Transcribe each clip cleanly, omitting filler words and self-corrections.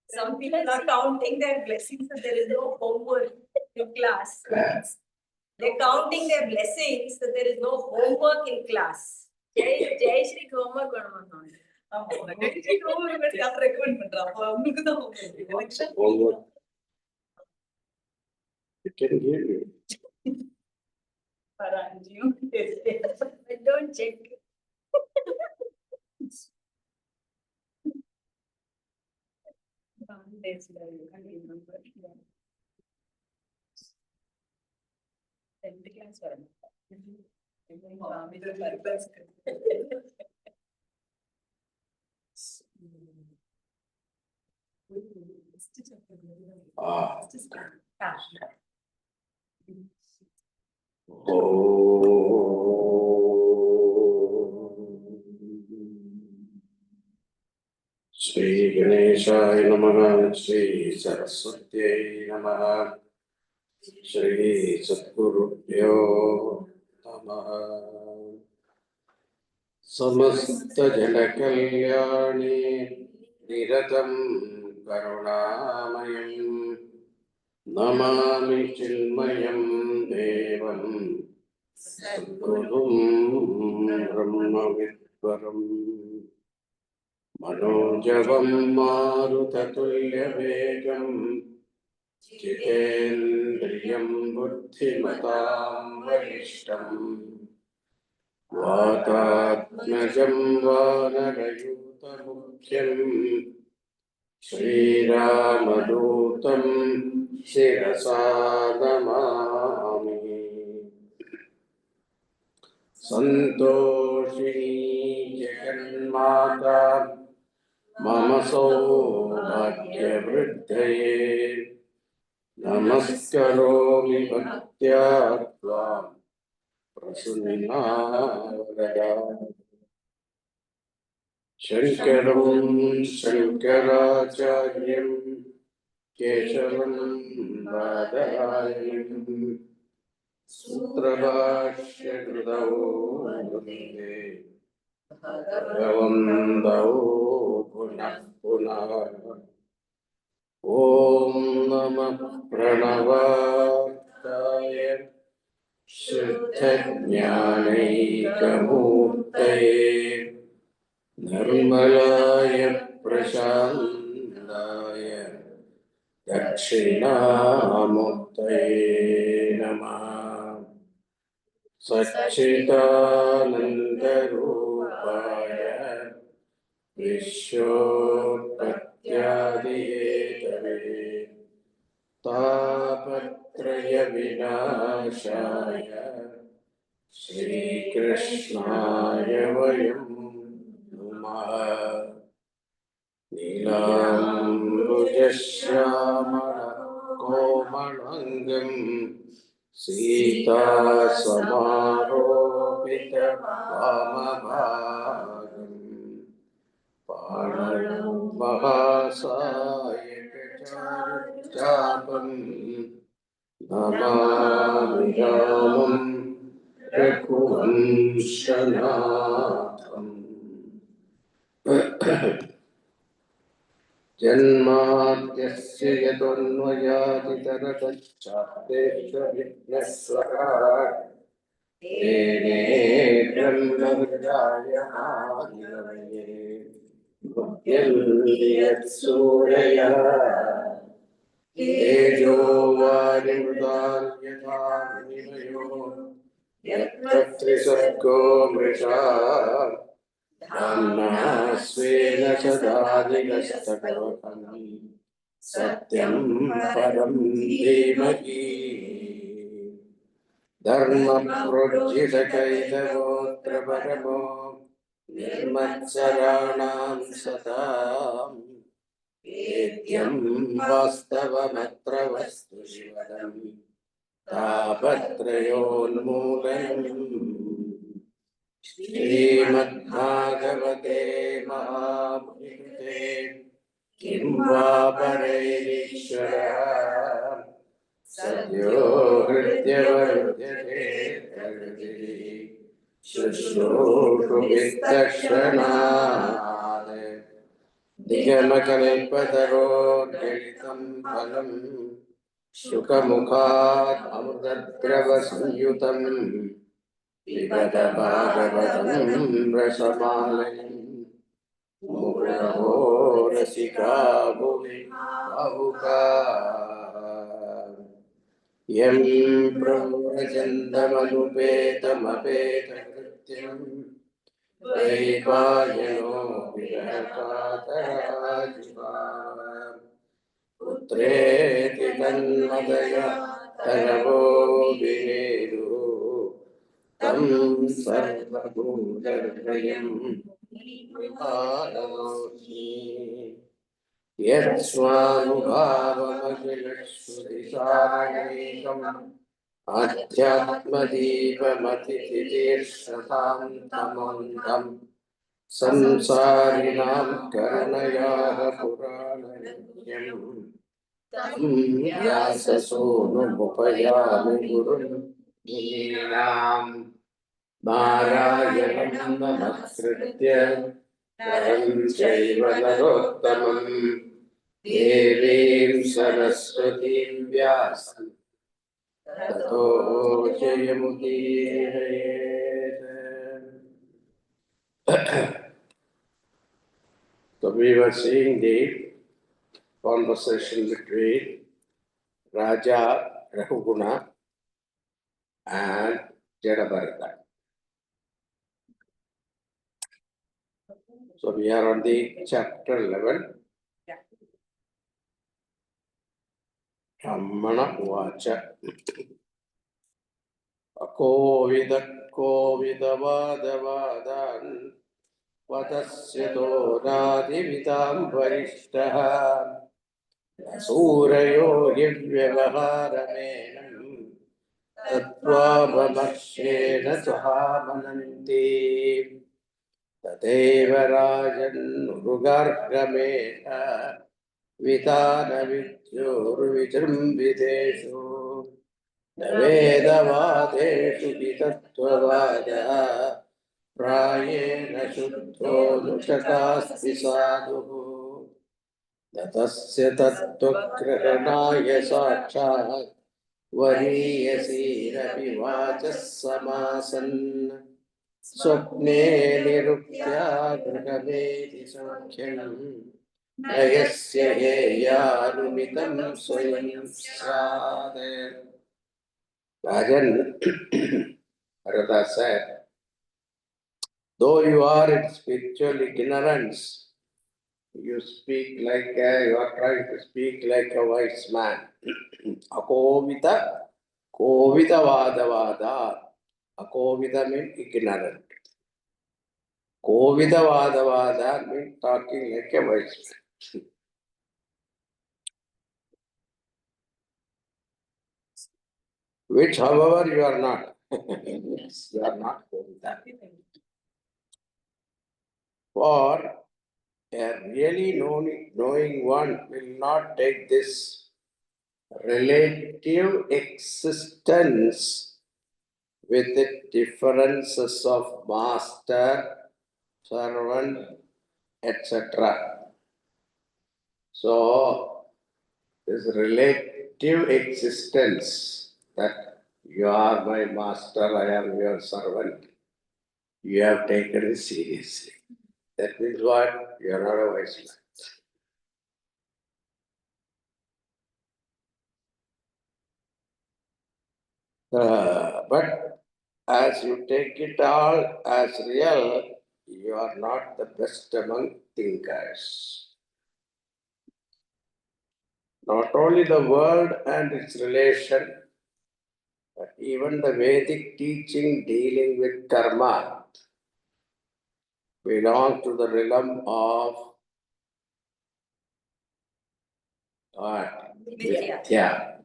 Some people are counting their blessings that there is no homework in class. They're counting their blessings that there is no homework in class. Jai Shri homework homework. You can hear you. I don't check. Shri Ganeshaya Namaha, Shri Saraswatyai Namaha, Shri Satgurubhyo Namaha. Samasta Jana Kalyani Niratam Karunamayam Namami Chinmayam Devam Sadgurum Brahmavidvaram Manojavam Marutatulyavegam Jitendriyam Buddhimatam Varishtam Vatatmajam Vanarayutamukyam Shri Ramadutam Shirasa Namami Santoshini Jaganmata Mama Saubhagya Vriddhaye Namaskaromi Bhaktya Tvam Prasunnavarada Shankaram Shankaracharyam Keshavam Badarayam Sutrabhashya Kridao Vande Bhagavandao Punah Punah Om Namah Pranavaya Shuddha-jnanaika-murtaye Nirmalaya Prashandaya Dakshinamurtaye Namaha Satchitananda-rupaya Vishwopatyadi-hetave Tapatraya-vinashaya Shri Krishnaya Vayam नीलाम्बुजश्यामलकोमलाङ्गं सीतासमारोपितवामभागम् पाणौ महासायकचारुचापं Namami रामं रघुवंशनाथम्। जन्माद्यस्य यतोऽन्वयादितरतश्चाप्तेष्वभिघ्नस्वराट् तेने ब्रह्महृदाय आदिकवये मुह्यन्ति यत्सूरयः तेजो वारिमृतां यथा विनिमयो यत्र त्रिसर्गो मृषा धाम्ना स्वेन सदा निरस्तकवकम् सत्यं परं धीमहि धर्मप्रोज्झितकैतवोऽत्र परमो निर्मत्सराणां सताम् वेद्यं वास्तवमत्र वस्तु शिवदम् तापत्रयोन्मूलनम् श्रीमद्भागवते महापुरुषे किं वा परैरीश्वरः सद्यो हृद्यवर्ध्यते शुश्रूषुविस्तक्षणात् निगमकल्पतरोर्गलितं फलं शुकमुखात् अमृतद्रवसंयुतम् पिबत भागवतं रसमालयम् मुहुरहो रसिका भुवि भावुकाः। यं प्रव्रजन्तमनुपेतमपेतकृत्यं द्वैपायनो विरहकातराजिहाव पुत्रेति तन्मदया तरवो विनेदुः तं सर्वभूतहृदयं विभावयोऽस्मि यत्स्वानुभावमखिलश्रुतिसारैकम् अध्यात्मदीपमतिथितीर्षतां तमोन्दम् संसारिणां करुणयाः पुराणनित्यम् तं व्याससूनुमुपयामि गुरुं मुनीनां नारायणं नमस्कृत्य नरं चैव नरोत्तमं देवीं सरस्वतीं व्यासं ततो जयमुदीरयेत्. So we were seeing the conversation between Raja Rahuguna and Jadabharata. So we are on the chapter 11. Brahmana Uvacha Kovidavadavan Vadasyato Radivitam Varishtaha Surayo Hivyavaharamenam Tattvabhamashena Sahamananti Tateva Rajan Urugargameta Vitana Vidyurvijrumbideshu Navedavadeshu Vitattvavada Prayena Shuddho Nushakasti Sadhuhu Tatasya Tattvagrahanaya Sakshat Variyasirapi Vachas Samasan Swapne Niruptya Grahameti Sankhyam Nayasya Heyanumitam Swayam Sade. Rajan, Bharata said, though you are in spiritual ignorance, you speak like you are trying to speak like a wise man. Akovita, Kovita Vadavada. Akovita means ignorant. Kovida Vadavada means talking like a wise man. Which, however, you are not. Yes, you are not Kovida. For a really knowing one will not take this relative existence with the differences of master, servant, etc. So, this relative existence that you are my master, I am your servant, you have taken it seriously. That means what? You are not a wise man. But as you take it all as real, you are not the best among thinkers. Not only the world and its relation, but even the Vedic teaching dealing with karma belongs to the realm of what? Mithya.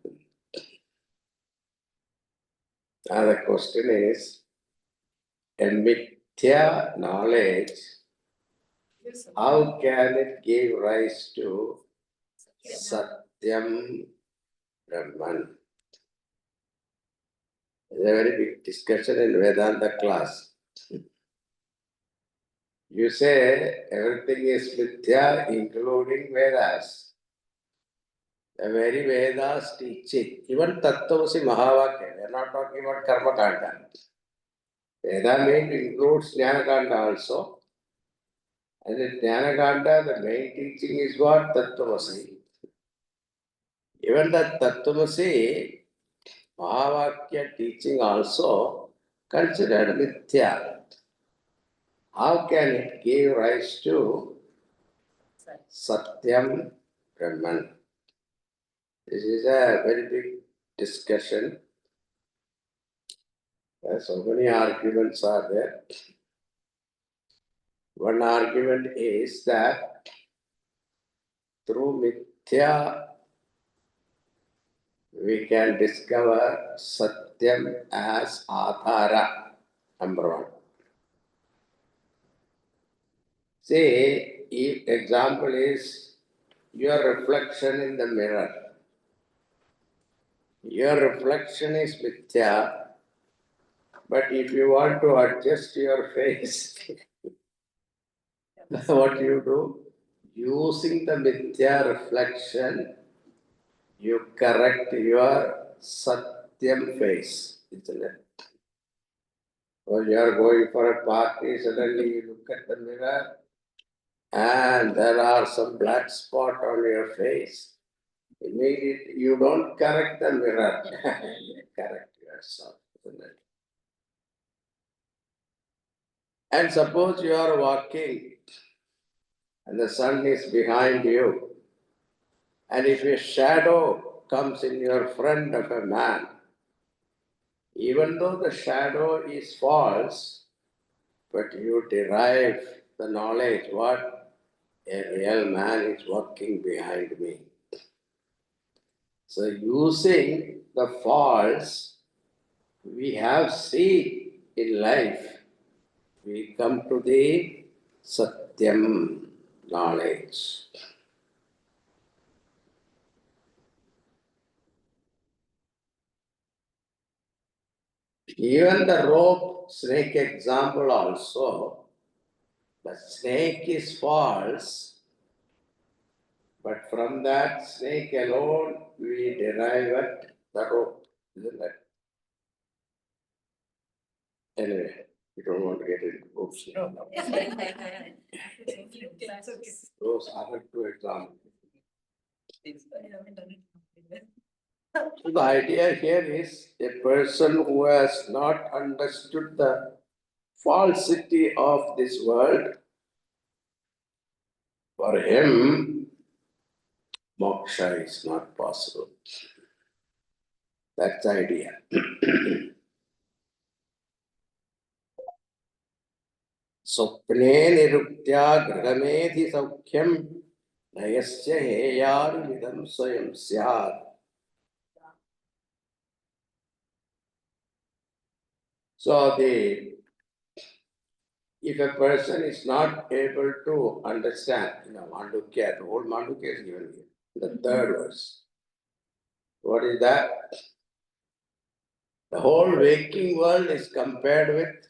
Now the question is, a mithya knowledge, how can it give rise to Satyam Brahman? It's a very big discussion in Vedanta class. You say everything is mithya, including Vedas. The very Vedas teaching, even Tattvasi Mahavakya, we are not talking about Karma Kanda. Veda means includes Jnana Kanda also. And in Jnana Kanda, the main teaching is what? Tattvasi. Even that Tattvasi Mahavakya teaching also considered mithya. How can it give rise to Satyam Brahman? This is a very big discussion. So many arguments are there. One argument is that through mithya we can discover Satyam as Adhara, number one. Say, if example is your reflection in the mirror. Your reflection is mithya, but if you want to adjust your face, what do? Using the mithya reflection, you correct your Satyam face, isn't it? Or you are going for a party, suddenly you look at the mirror and there are some black spot on your face. Immediately, you don't correct the mirror, you correct yourself, isn't it? And suppose you are walking and the sun is behind you, and if a shadow comes in your front of a man, even though the shadow is false, but you derive the knowledge what a real man is walking behind me. So using the false we have seen in life, we come to the Satyam knowledge. Even the rope snake example also, the snake is false, but from that snake alone we derive it, the rope, isn't it? Anyway, we don't want to get into ropes. Those are two examples. So the idea here is a person who has not understood the falsity of this world, for him, moksha is not possible. That's the idea. Swapne niruktya grahamedhi saukhyam nayasya heyaru vidam swayam syad. So if a person is not able to understand, Mandukya, the whole Mandukya is given here, the third verse. What is that? The whole waking world is compared with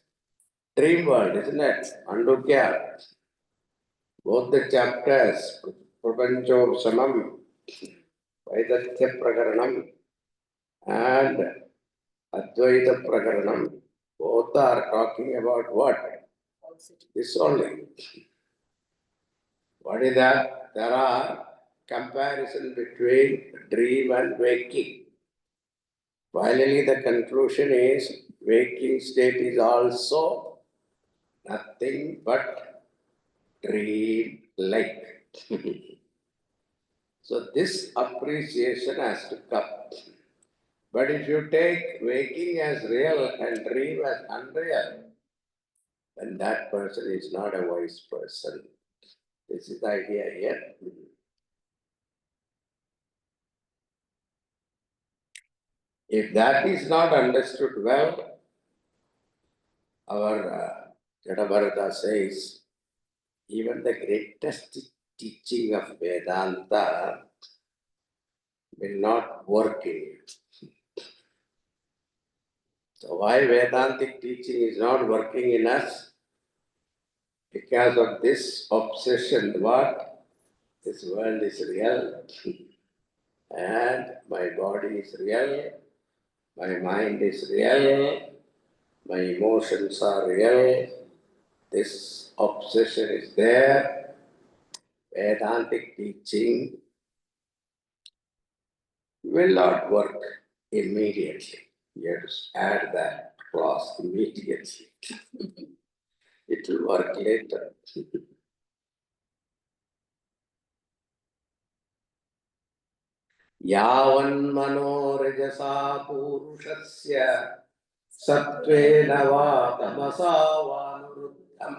dream world, isn't it? Mandukya. Both the chapters, Prapancho Samam, Vaidatya Prakaranam, and Advaita Prakaranam, both are talking about what? This only. What is that? There are comparison between dream and waking. Finally, the conclusion is waking state is also nothing but dream-like. So this appreciation has to come. But if you take waking as real and dream as unreal, then that person is not a wise person. This is the idea here. If that is not understood well, our Jadabharata says, even the greatest teaching of Vedanta will not work in you. So why Vedantic teaching is not working in us? Because of this obsession, what? This world is real, and my body is real, my mind is real, my emotions are real. This obsession is there. Vedantic teaching will not work immediately. You have to add that clause immediately. It will work later. Yavan purushasya sattvena va tamasa vanuruddham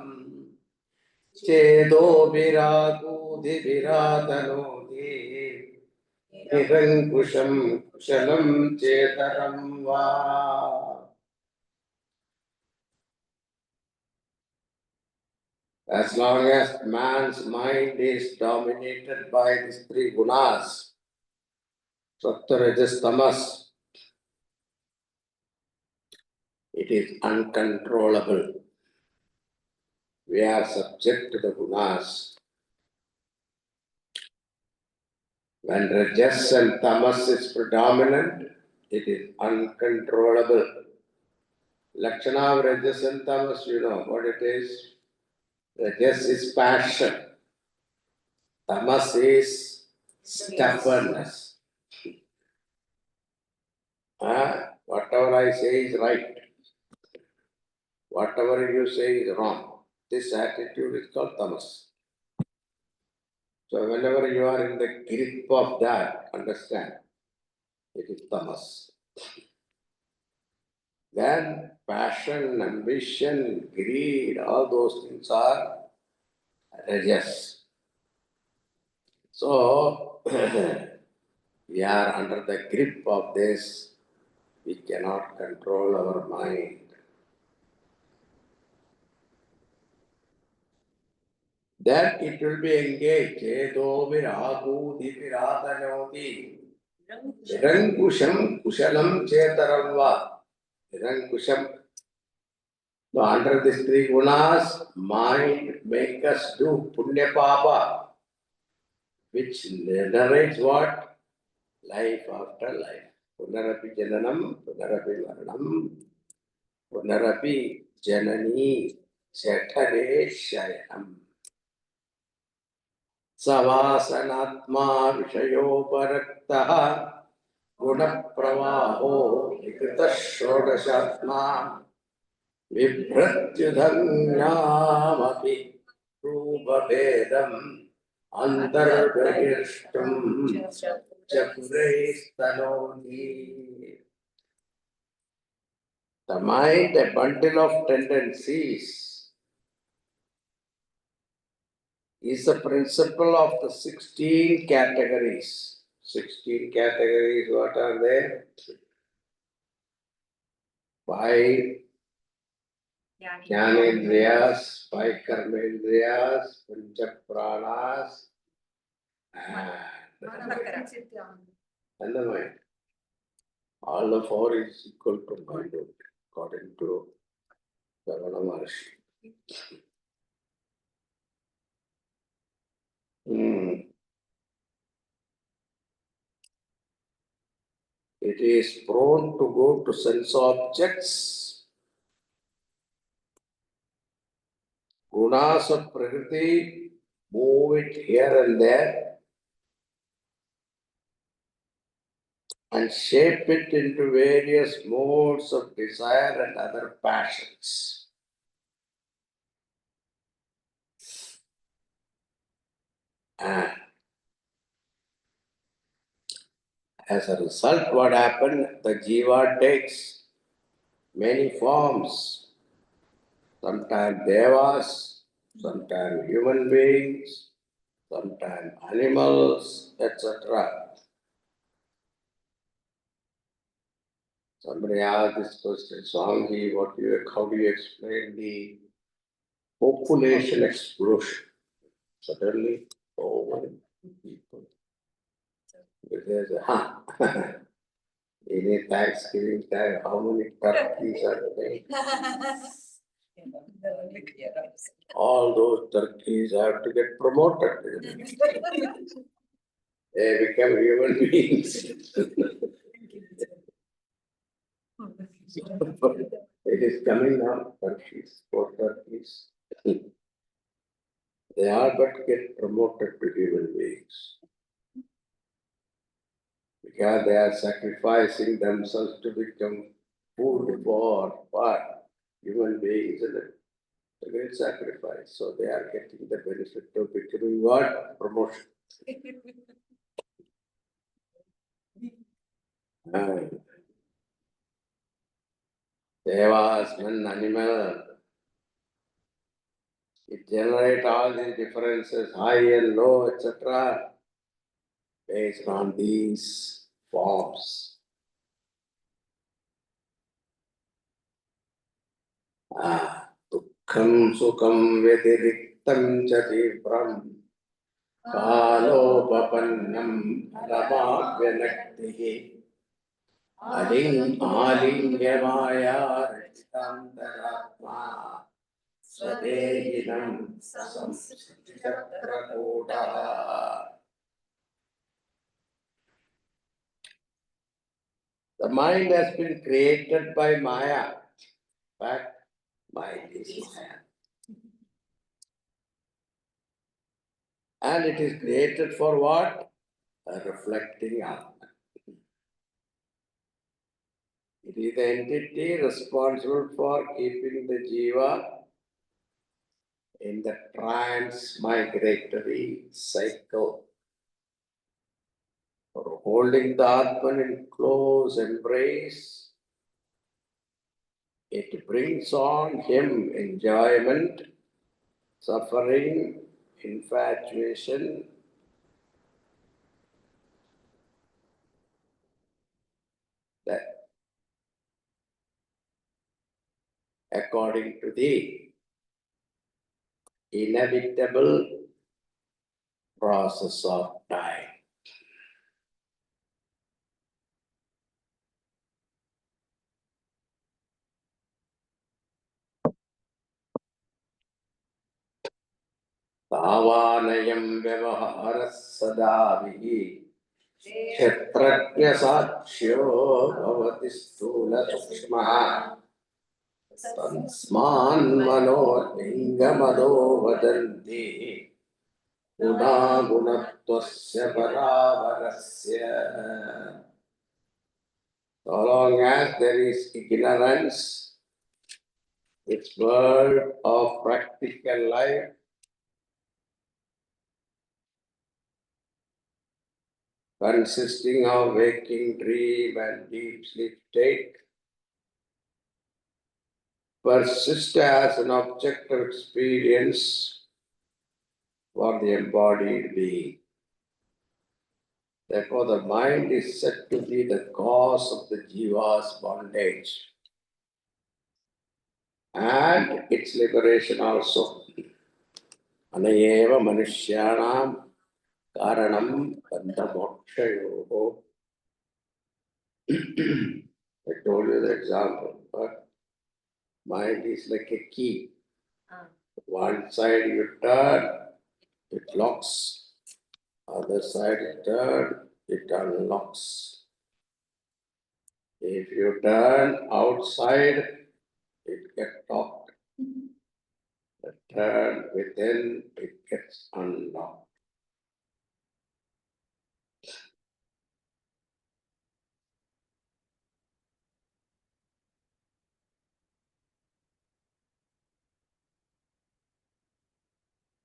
chedo viragudhi viratanoti nirankusham kushalam chetaram va. As long as man's mind is dominated by these three gunas, sattva, rajas, tamas, it is uncontrollable. We are subject to the gunas. When rajas and tamas is predominant, it is uncontrollable. Lakshana of rajas and tamas, you know what it is. Rajas is passion. Tamas is stubbornness. Whatever I say is right. Whatever you say is wrong. This attitude is called tamas. So whenever you are in the grip of that, understand, it is tamas. Then passion, ambition, greed, all those things are rajas. So we are under the grip of this. We cannot control our mind. Then it will be engaged. Cheto viragu dipiratanoti. Nirankusham kushalam chetaramva. Nirankusham. So under these three gunas, mind make us do punya papa, which narrates what? Life after life. Punarapi jananam, punarapi maranam, punarapi janani chatare shayanam. Savasanatma vishayoparaktaha gunapravaho vikrita shodashatma vibhratyudhanyamapi rupabedam antarbahirshtam chakuraistanoni. The mind, a bundle of tendencies, is the principle of the 16 categories. 16 categories, what are they? 5 Jnanendriyas, 5 Karmendriyas, Pancha Pranas, and the mind. All the 4 is equal to mind according to Ravana Maharshi. It is prone to go to sense objects. Gunas of Prakriti move it here and there and shape it into various modes of desire and other passions. And as a result, what happened? The jiva takes many forms. Sometimes devas, sometimes human beings, sometimes animals, etc. Somebody asked this question, Swami, how do you explain the population explosion? Suddenly, so many people. There's in a Thanksgiving time, how many turkeys are there? All those turkeys have to get promoted. They become human beings. It is coming now, turkeys, 4 turkeys. They are but get promoted to human beings. Because they are sacrificing themselves to become food for what? Human beings, isn't it? It's a great sacrifice. So they are getting the benefit of becoming what? Promotion. Devas, men, animal. It generates all these differences, high and low, etc. based on these forms. Dukkam sukham vyatiriktam cha tivram kalopapannam alamabhyanaktihi alingyamaya rachitantaraatma svadehinam samsrichakrakoda. The mind has been created by Maya. In fact, mind is Maya. And it is created for what? A reflecting Atma. It is the entity responsible for keeping the jiva in the transmigratory cycle, for holding the Atman in close embrace. It brings on him enjoyment, suffering, infatuation, that according to the inevitable process of time. Tavanayam vyavaharas sadavihi kshetrajna sakshyo bhavati stula sukshmaha tansman mano lingamado vadanti guna gunattvasya paravarasya. So long as there is ignorance, this world of practical life consisting of waking, dream, and deep sleep state persist as an object of experience for the embodied being. Therefore, the mind is said to be the cause of the jiva's bondage and its liberation also. Anayeva manushyanam karanam bandhamokshayoho. I told you the example, but mind is like a key. One side you turn, it locks. Other side you turn, it unlocks. If you turn outside, it gets locked. Turn within, it gets unlocked.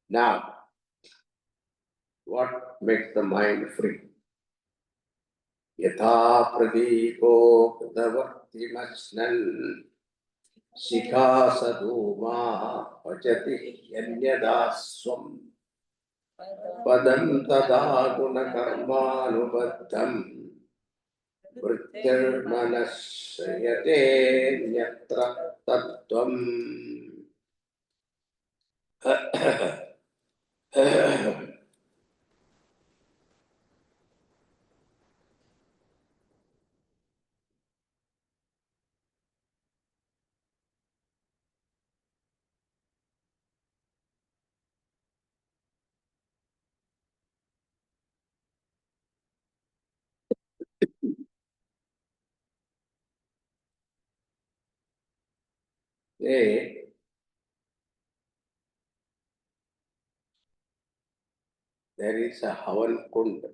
Now, what makes the mind free? Yatha pradeepo padavartimasnan shikha sadhuma vajati yanyadaswam padam tada gunakarmanubaddham vrittirmanashriyate nyatra tattvam. There is a Havan Kund.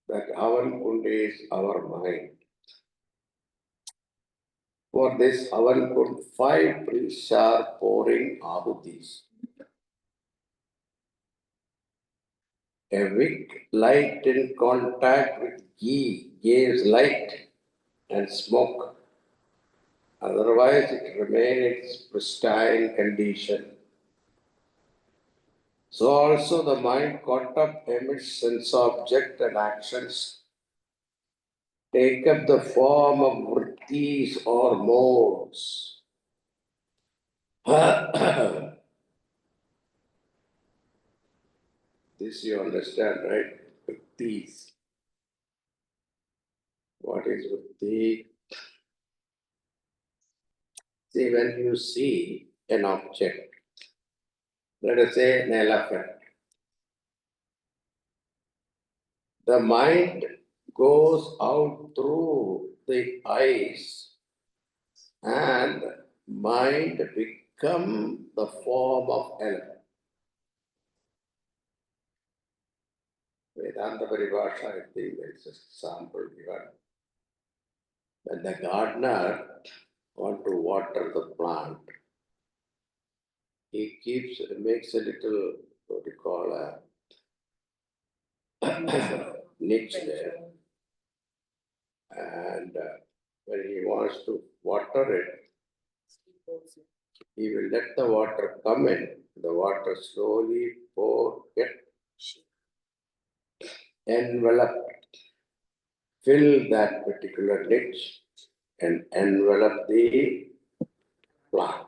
That Havan Kund is our mind. For this Havan Kund, 5 priests are pouring ahutis. A wick light in contact with ghee gives light and smoke. Otherwise, it remains in its pristine condition. So also the mind caught up amidst sense object and actions take up the form of vrittis or modes. This you understand, right? Vrittis. What is vritti? See, when you see an object, let us say an elephant, the mind goes out through the eyes and mind become the form of elephant. Vedanta Paribhasha, I think there is a sample given. When the gardener wants to water the plant, he makes a little, what you call a niche there. And when he wants to water it, he will let the water come in. The water slowly get enveloped, fill that particular niche and envelop the plant.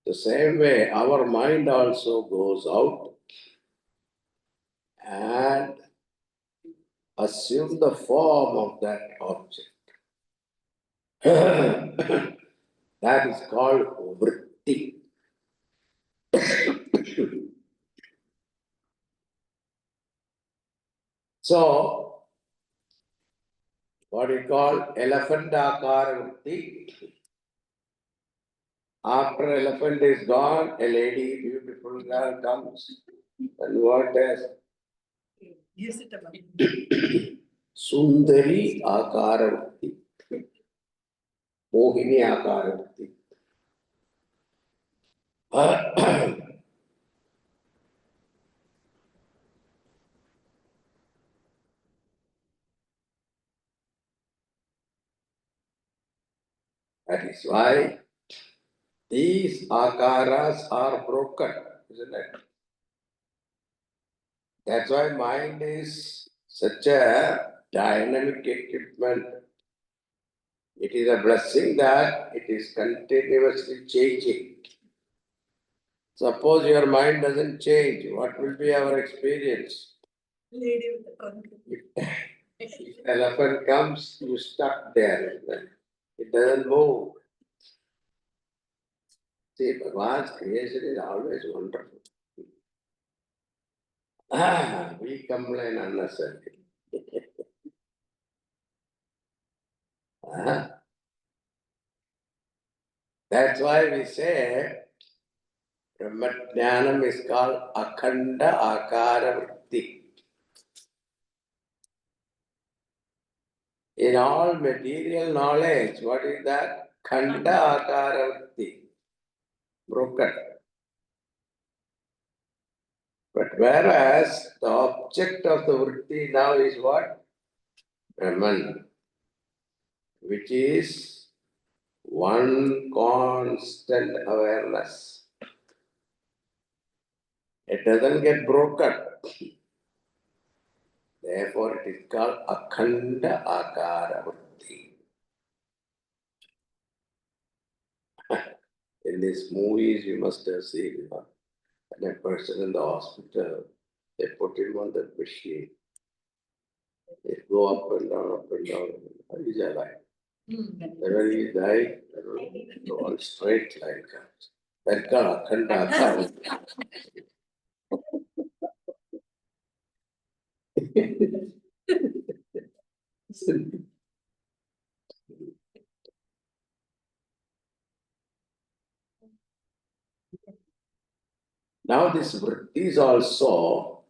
The same way, our mind also goes out and assume the form of that object. That is called vritti. So, what we call elephant akara vritti. After elephant is gone, a lady, beautiful girl comes. And what is? Sundari akara vritti. Mohini akara vritti. That is why these akaras are broken, isn't it? That's why mind is such a dynamic equipment. It is a blessing that it is continuously changing. Suppose your mind doesn't change, what will be our experience? Lady with the trunk. If elephant comes, you stuck there. It doesn't move. See, Bhagwan's creation is always wonderful. We complain unnecessarily. That's why we say Brahmajnanam is called Akhanda Akara Vritti. In all material knowledge, what is that? Khanda Akara Vritti. Broken. But whereas the object of the Vritti now is what? Brahman, which is one constant awareness. It doesn't get broken. Therefore, it is called Akhanda Akara Vritti. In these movies, you must have seen, when a person in the hospital, they put him on the machine. They go up and down, up and down. He is alive. Then when he died, go on straight like that. That's called Akhanda Akara. Now this vritti is also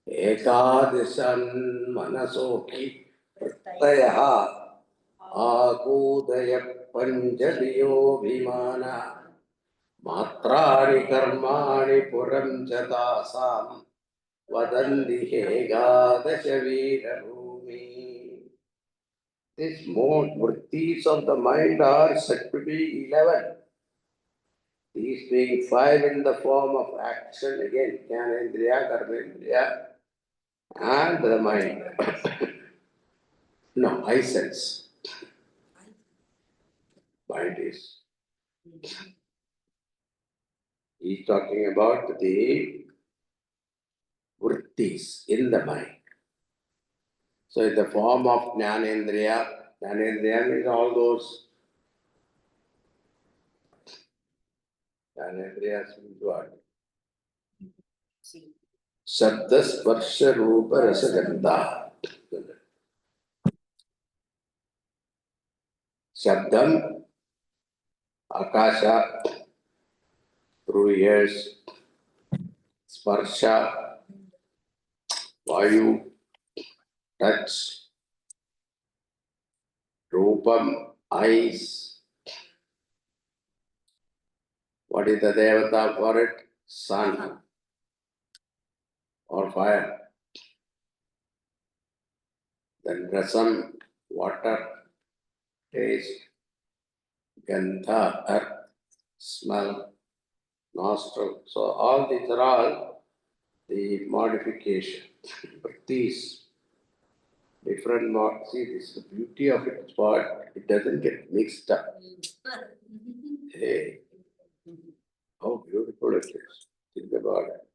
ekadasan manasoki prattayaha akudaya panjaliyo vimana matrani karmani puram jatasam vadanti ekadasha virarumi. These more vrittis of the mind are said to be 11. These being 5 in the form of action, again, Jnanendriya, Karmendriya, and the mind. No, I sense. Mind is. He's talking about the vrittis in the mind. So, in the form of Jnanendriya, Jnanendriya means all those. Jnanendriya means what? Shabda, Sparsha, Rupa, Rasa, Gandha. Shabdam, Akasha, through ears, Sparsha, Vayu, touch, Rupam, eyes. What is the Devata for it? Sun or fire. Then Rasam, water, taste, Gandha, earth, smell, nostril. So all these are all the modification. But these different see, this is the beauty of it, but it doesn't get mixed up. Hey, how beautiful it is. Think about it.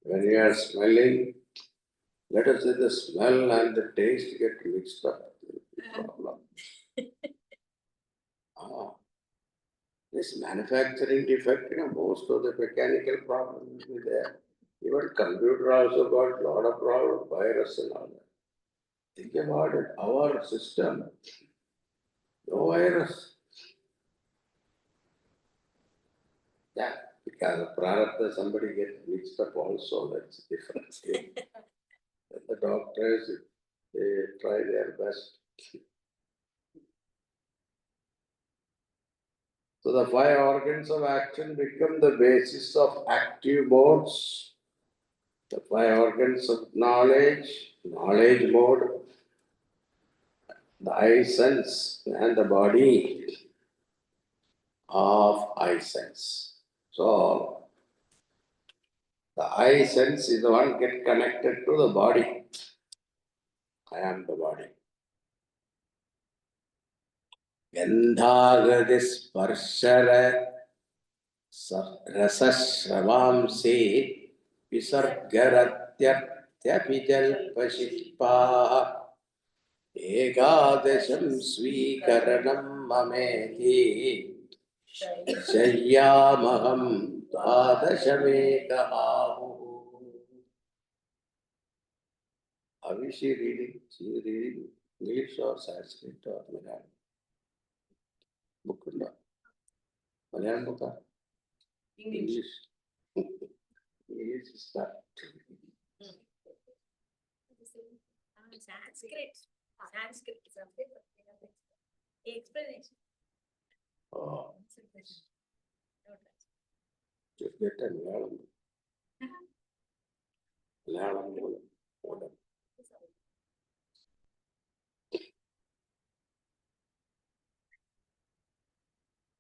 When you are smelling, let us say the smell and the taste get mixed up. Problem. This manufacturing defect, most of the mechanical problems will be there. Even computer also got a lot of problems, virus and all that. Think about it, our system, no virus. Yeah, because of prarabdha, somebody gets mixed up also, that's a different thing. The doctors, they try their best. So the 5 organs of action become the basis of active modes. The 5 organs of knowledge, knowledge mode, the eye sense and the body, of eye sense. So, the eye sense is the one get connected to the body. I am the body. Gandhagadi sparshara rasashravamsi visargaratyartyapijalpashishpaha ekadasham swikaranam mameti shayyamaham dvadashameka ahu. How is she reading? She is reading English or Sanskrit or Malayalam? Book undo. Malayalam book? English. English is that. Sanskrit. Sanskrit is something. Explanation. Oh, just get a Malayalam book. Malayalam book.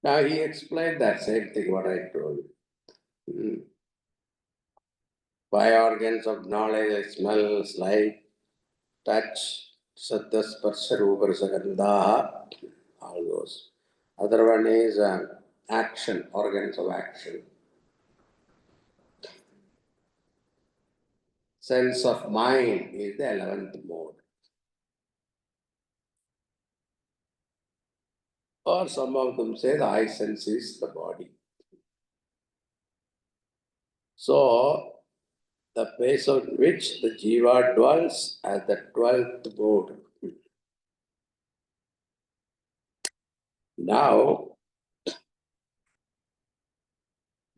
Now he explained that same thing what I told you. Five organs of knowledge, like smell, sight, touch, sattva, sparsha, rupa, rasa, gandha, all those. Other one is action, organs of action. Sense of mind is the 11th mode. Or some of them say the eye sense is the body. So, the place on which the jiva dwells as the 12th mode. Now,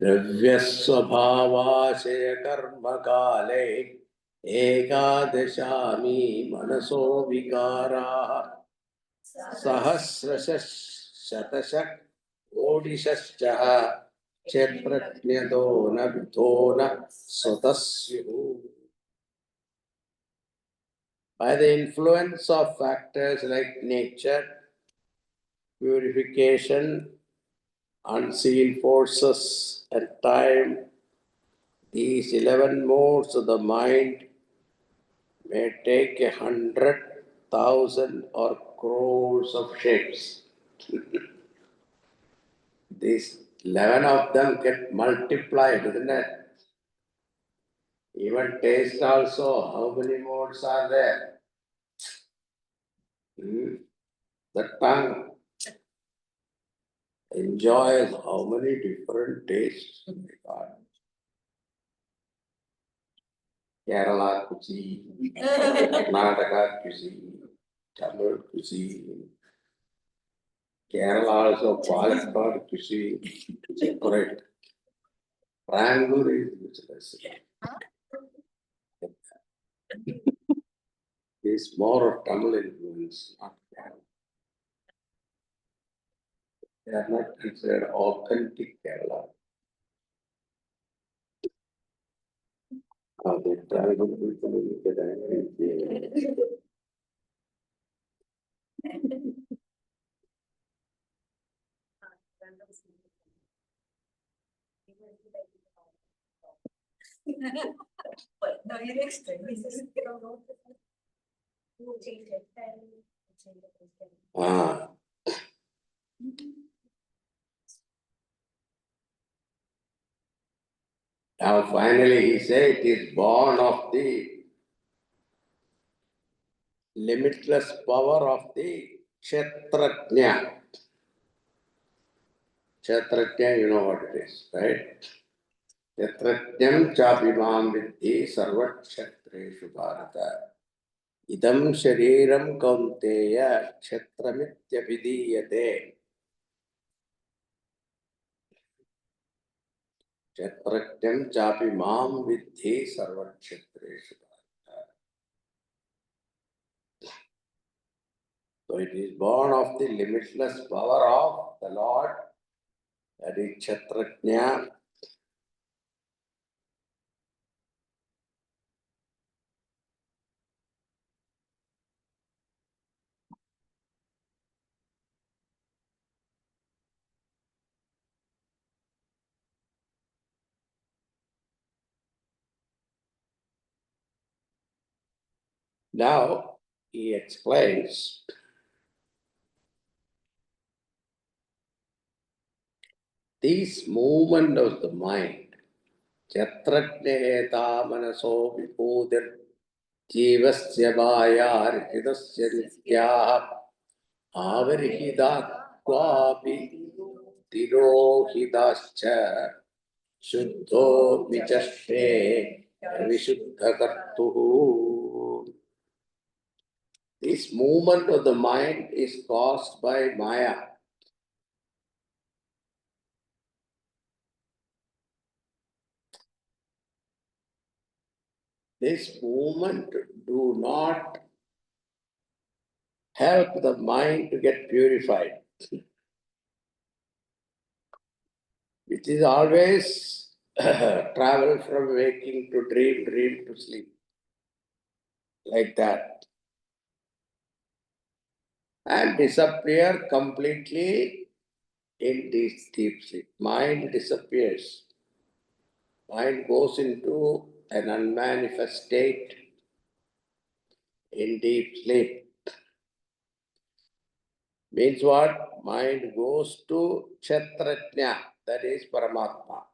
द्रव्यस्वभावाशय कर्मकाले एकादशामी मनसो विकाराः सहस्रशः शतशः कोटिशश्च क्षेत्रज्ञतो न विद्धो न स्वतः स्युः. By the influence of factors like nature, purification, unseen forces and time, these 11 modes of the mind may take 100,000 or crores of shapes. These 11 of them get multiplied, isn't it? Even taste also, how many modes are there? The tongue enjoys how many different tastes? God. Kerala cuisine, Karnataka cuisine, Tamil cuisine, Kerala also Palakkad cuisine, separate. Cranbury is useless. It's more of Tamil influence, not Kerala. They are not considered authentic Kerala. The tribal people will get angry. No, you explain. Ah. Now finally he said it is born of the limitless power of the Kshetrajna. Kshetrajna, you know what it is, right? Kshetrajnam chapimam vidhi sarvakshetreshu bharata. Idam shariram kaunteya kshetramityabhidiyate. Kshetrajnam chapimam vidhi sarvakshetreshu bharata. So it is born of the limitless power of the Lord, that is Kshetrajna. Now he explains this movement of the mind, Chatrajneheta manaso vibhudir jivasya maya-arhitasya nityaha avarihidakvapi tirohidascha shuddho vichashre vishuddhakartuhu. This movement of the mind is caused by Maya. This movement do not help the mind to get purified, which is always travel from waking to dream, dream to sleep, like that, and disappear completely in this deep sleep. Mind disappears. Mind goes into an unmanifest state in deep sleep. Means what? Mind goes to Kshatrajna, that is Paramatma.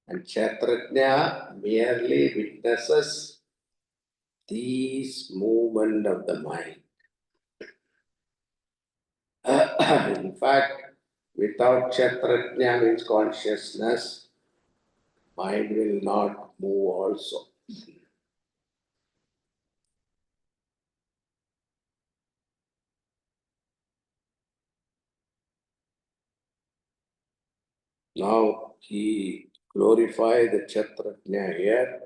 And Kshatrajna merely witnesses these movement of the mind. In fact, without Kshatrajna means consciousness, mind will not move also. Now he glorified the Kshatrajna here.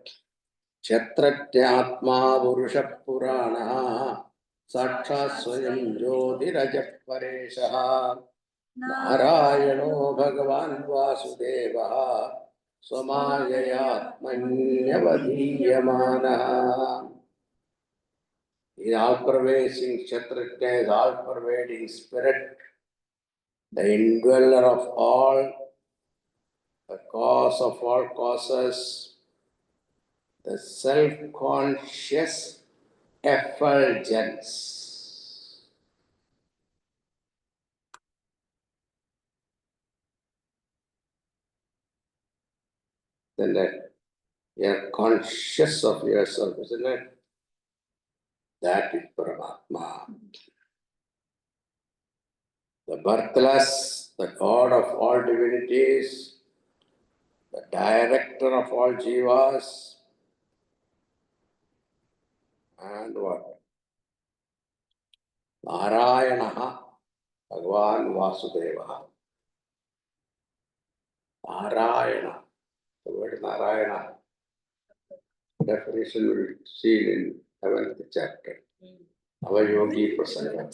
Kshatrajnatma Purusha Purana Sakshat Swayam Jyotirajat Pareshaha Narayano Bhagavan Vasudeva Swamayayatmanyavadiyamana. In all-pervading Kshatrajna is all-pervading spirit, the indweller of all, the cause of all causes, the self-conscious effulgence. Then you're conscious of yourself, isn't it? That is Paramatma. The birthless, the God of all divinities, the director of all jivas, and what? Narayana, Bhagavan Vasudeva. Narayana. The word Narayana, definition will be seen in 7th chapter. Avayogi Prasanga.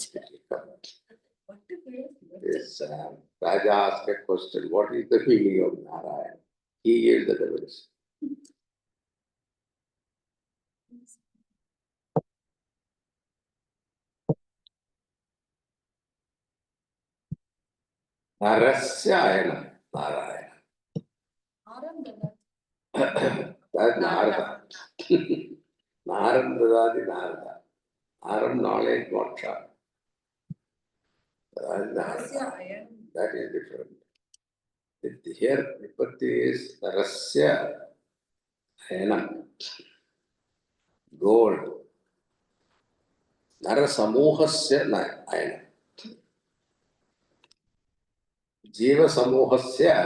This Raja asked a question, what is the meaning of Narayana? He gives the definition. Narasya Narayana. That's Narada. Narada. Narada. Aram knowledge, moksha. That is different. Here, Vipatti is Rasya Ayanam. Gold. Narasamuhasya Ayanam. Jiva Samuhasya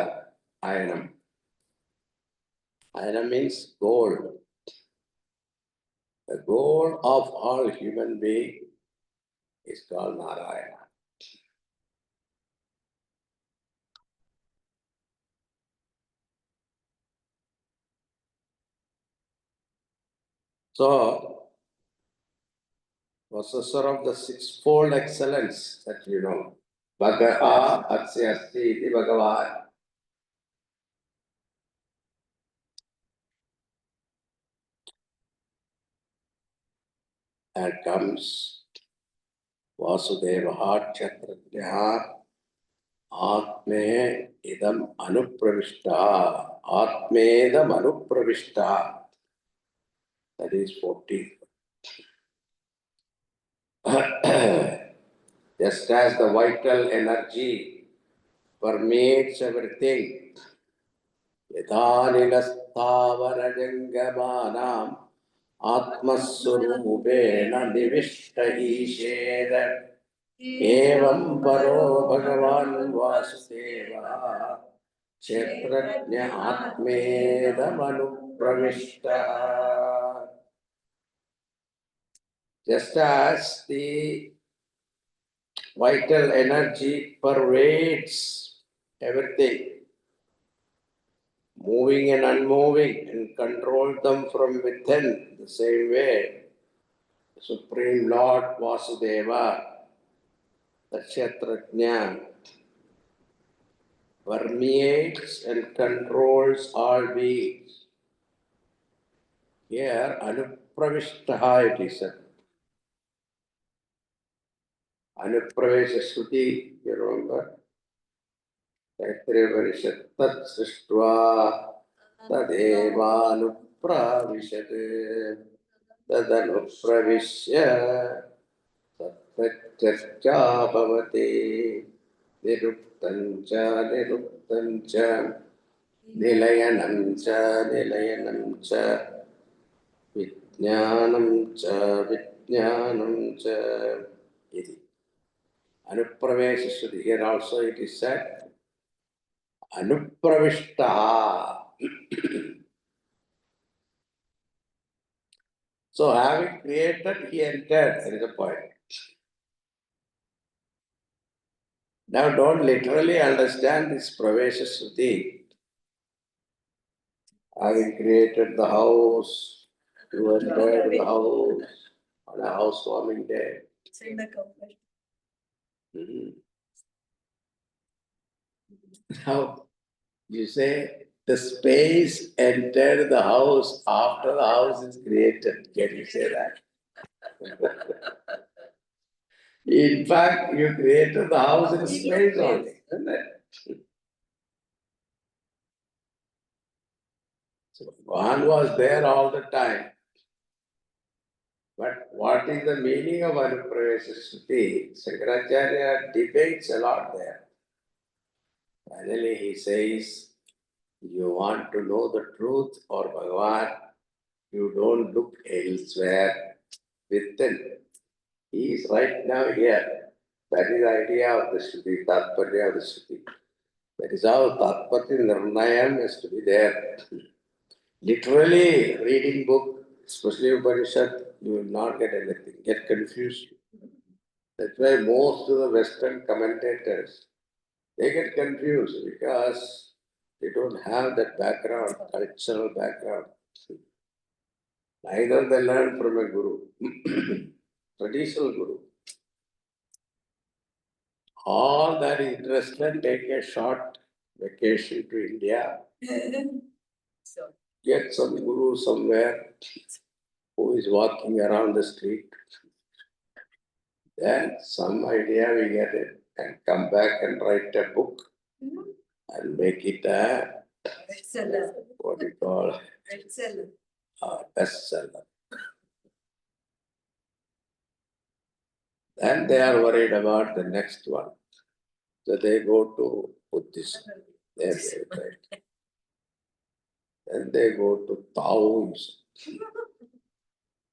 Ayanam. Ayanam means gold. The goal of all human beings is called Narayana. So, possessor of the sixfold excellence that you know, Bhagaha Atsya Asti Iti Bhagavan. And comes Vasudeva Kshatrajna Atme idam anupravishta. Atmedam anupravishta. That is 14. Just as the vital energy permeates everything, yadhanilastavarajangamanam atmaswarupena nivishta ished evam paro bhagavan vasudeva kshetrajna atmedam anupravishta. Just as the vital energy pervades everything, moving and unmoving, and control them from within. The same way, Supreme Lord Vasudeva, the Kshetrajna, permeates and controls all beings. Here, Anupravishtaha it is said. Anupravesha Shruti, you remember? Taittiriya Tat Srishtva Tadevanupravishat Tadanupravishya Tattarcha Bhavati Niruptancha Niruptancha Nilayanamcha Nilayanamcha Vijnanamcha Vijnanamcha Iti. Anupravesha Shruti. Here also it is said Anupravishtaha. So having created, he entered. That is the point. Now don't literally understand this Pravesha Shruti. Having created the house, you entered the house on a housewarming day. It's in the comfort. Now you say the space entered the house after the house is created. Can you say that? In fact, you created the house in space only, isn't it? So Bhagavan was there all the time. But what is the meaning of Anupravesha Shruti? Shankaracharya debates a lot there. Finally, he says, you want to know the truth or Bhagavan, you don't look elsewhere within. He is right now here. That is the idea of the Shruti, Tatparya of the Shruti. That is how Tatparya Nirnayam has to be there. Literally, reading book, especially Upanishad, you will not get anything, get confused. That's why most of the Western commentators, they get confused because they don't have that background, cultural background. Neither they learn from a guru, traditional guru. All that is interested, take a short vacation to India, So, get some guru somewhere who is walking around the street. Then some idea we get it and come back and write a book and make it a, bestseller. what do you call, Bestseller. a bestseller. Then they are worried about the next one. So they go to Buddhism. They are very right. Then they go to Taoism.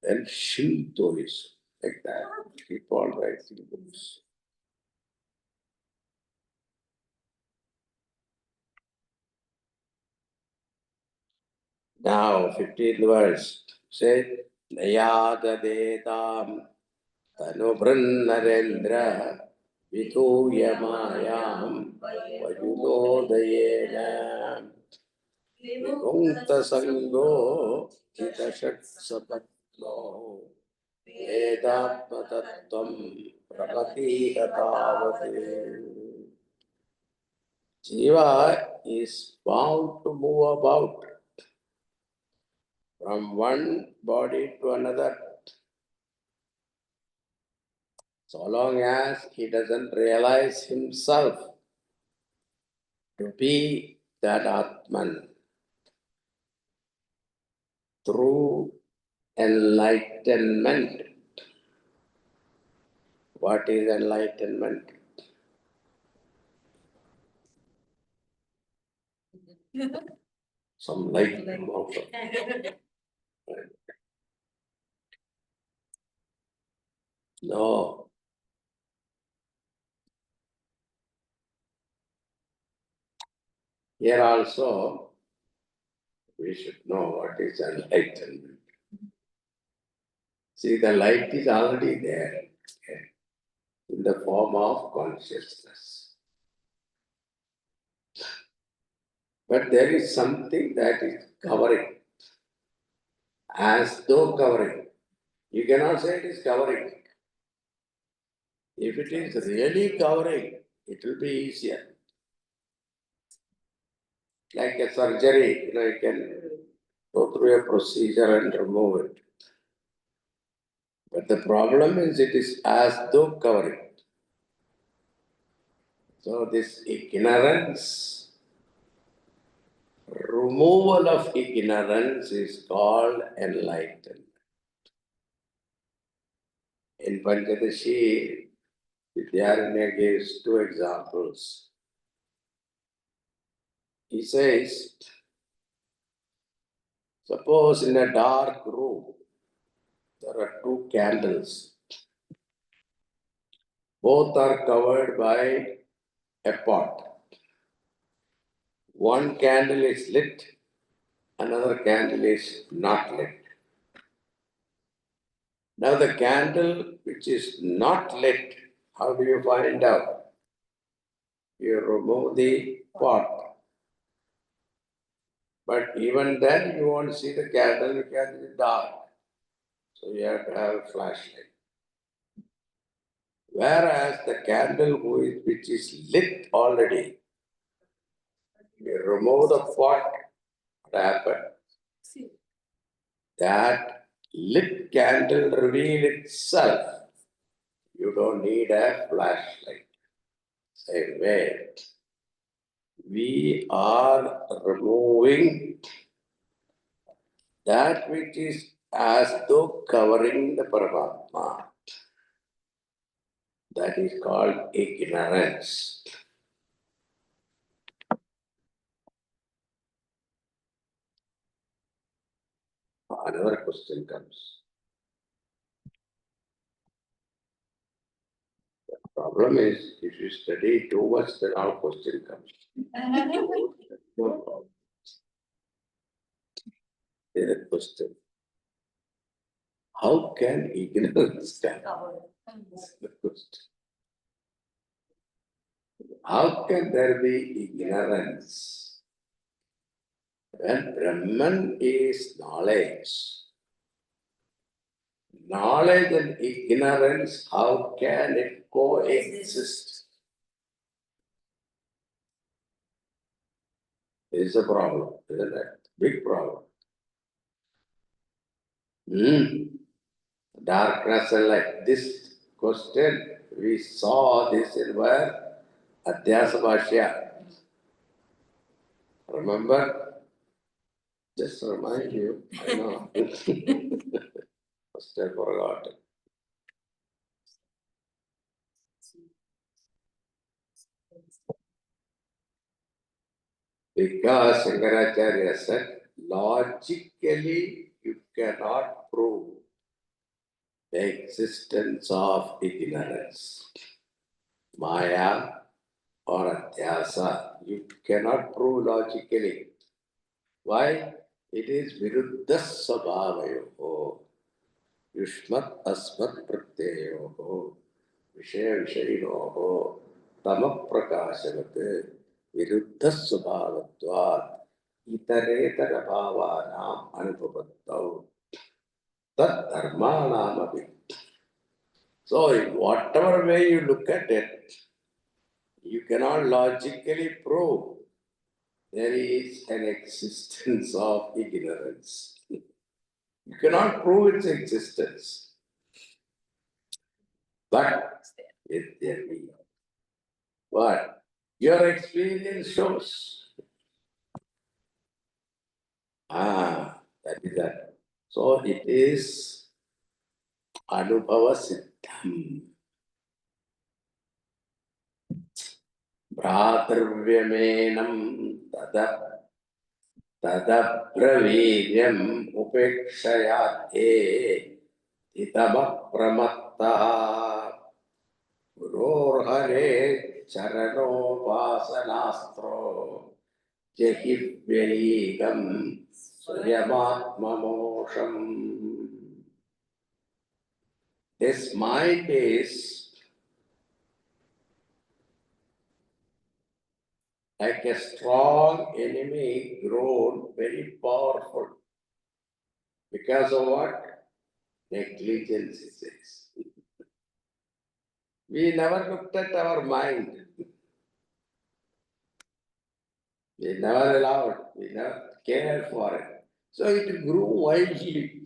Then Shintoism. Like that. Keep on writing books. Now, 15th verse. Say, Nayadadetam Tanubhrannarendra Viduyamayam Vayudodayena Vimukta Sango Chitashak Sapatno Vedatmatattvam Prabhati Hatavate. Jiva is bound to move about from one body to another. So long as he doesn't realize himself to be that Atman through enlightenment. What is enlightenment? Some light also. No. Here also, we should know what is enlightenment. See, the light is already there, okay, in the form of consciousness. But there is something that is covering, as though covering. You cannot say it is covering. If it is really covering, it will be easier. Like a surgery, you can go through a procedure and remove it. But the problem is it is as though covering. So this ignorance, removal of ignorance is called enlightenment. In Panchadashi, Vidyaranya gives two examples. He says, suppose in a dark room, there are two candles. Both are covered by a pot. One candle is lit, another candle is not lit. Now the candle which is not lit, how do you find out? You remove the pot. But even then you won't see the candle because it is dark. So you have to have a flashlight. Whereas the candle which is lit already, you remove the pot, what happens? That lit candle reveal itself. You don't need a flashlight. Same way, we are removing that which is as though covering the Paramatma. That is called ignorance. Another question comes. The problem is, if you study too much, then our question comes. No problem. There is a question. How can ignorance come? That's the question. How can there be ignorance when Brahman is knowledge? Knowledge and ignorance, how can it coexist? Is a problem, isn't it? Big problem. Darkness and light. This question, we saw this in where? Adhyasa Bhashya. Remember? Just remind you, I know. Must have forgotten. Because Shankaracharya said, logically you cannot prove the existence of ignorance. Maya or Adhyasa, you cannot prove logically. Why? It is viruddha svabhavayoho, yushmat asmat pratyayoho, vishaya vishayinoho, tama prakashavat, viruddha svabhavatvat, itaretara bhavanam anubhavattau, tat dharmanam abhi. So, in whatever way you look at it, you cannot logically prove there is an existence of ignorance. You cannot prove its existence. But it there be. What? Your experience shows. That is that. So it is Anubhava Siddham. Bhratarvyamenam tadapraviryam upekshayate itama pramattaha gurorhare charano vasanastro jahivyanigam swayamatmamosham. This mind is like a strong enemy grown very powerful. Because of what? Negligence, it says. We never looked at our mind. We never allowed, we never cared for it. So it grew wildly.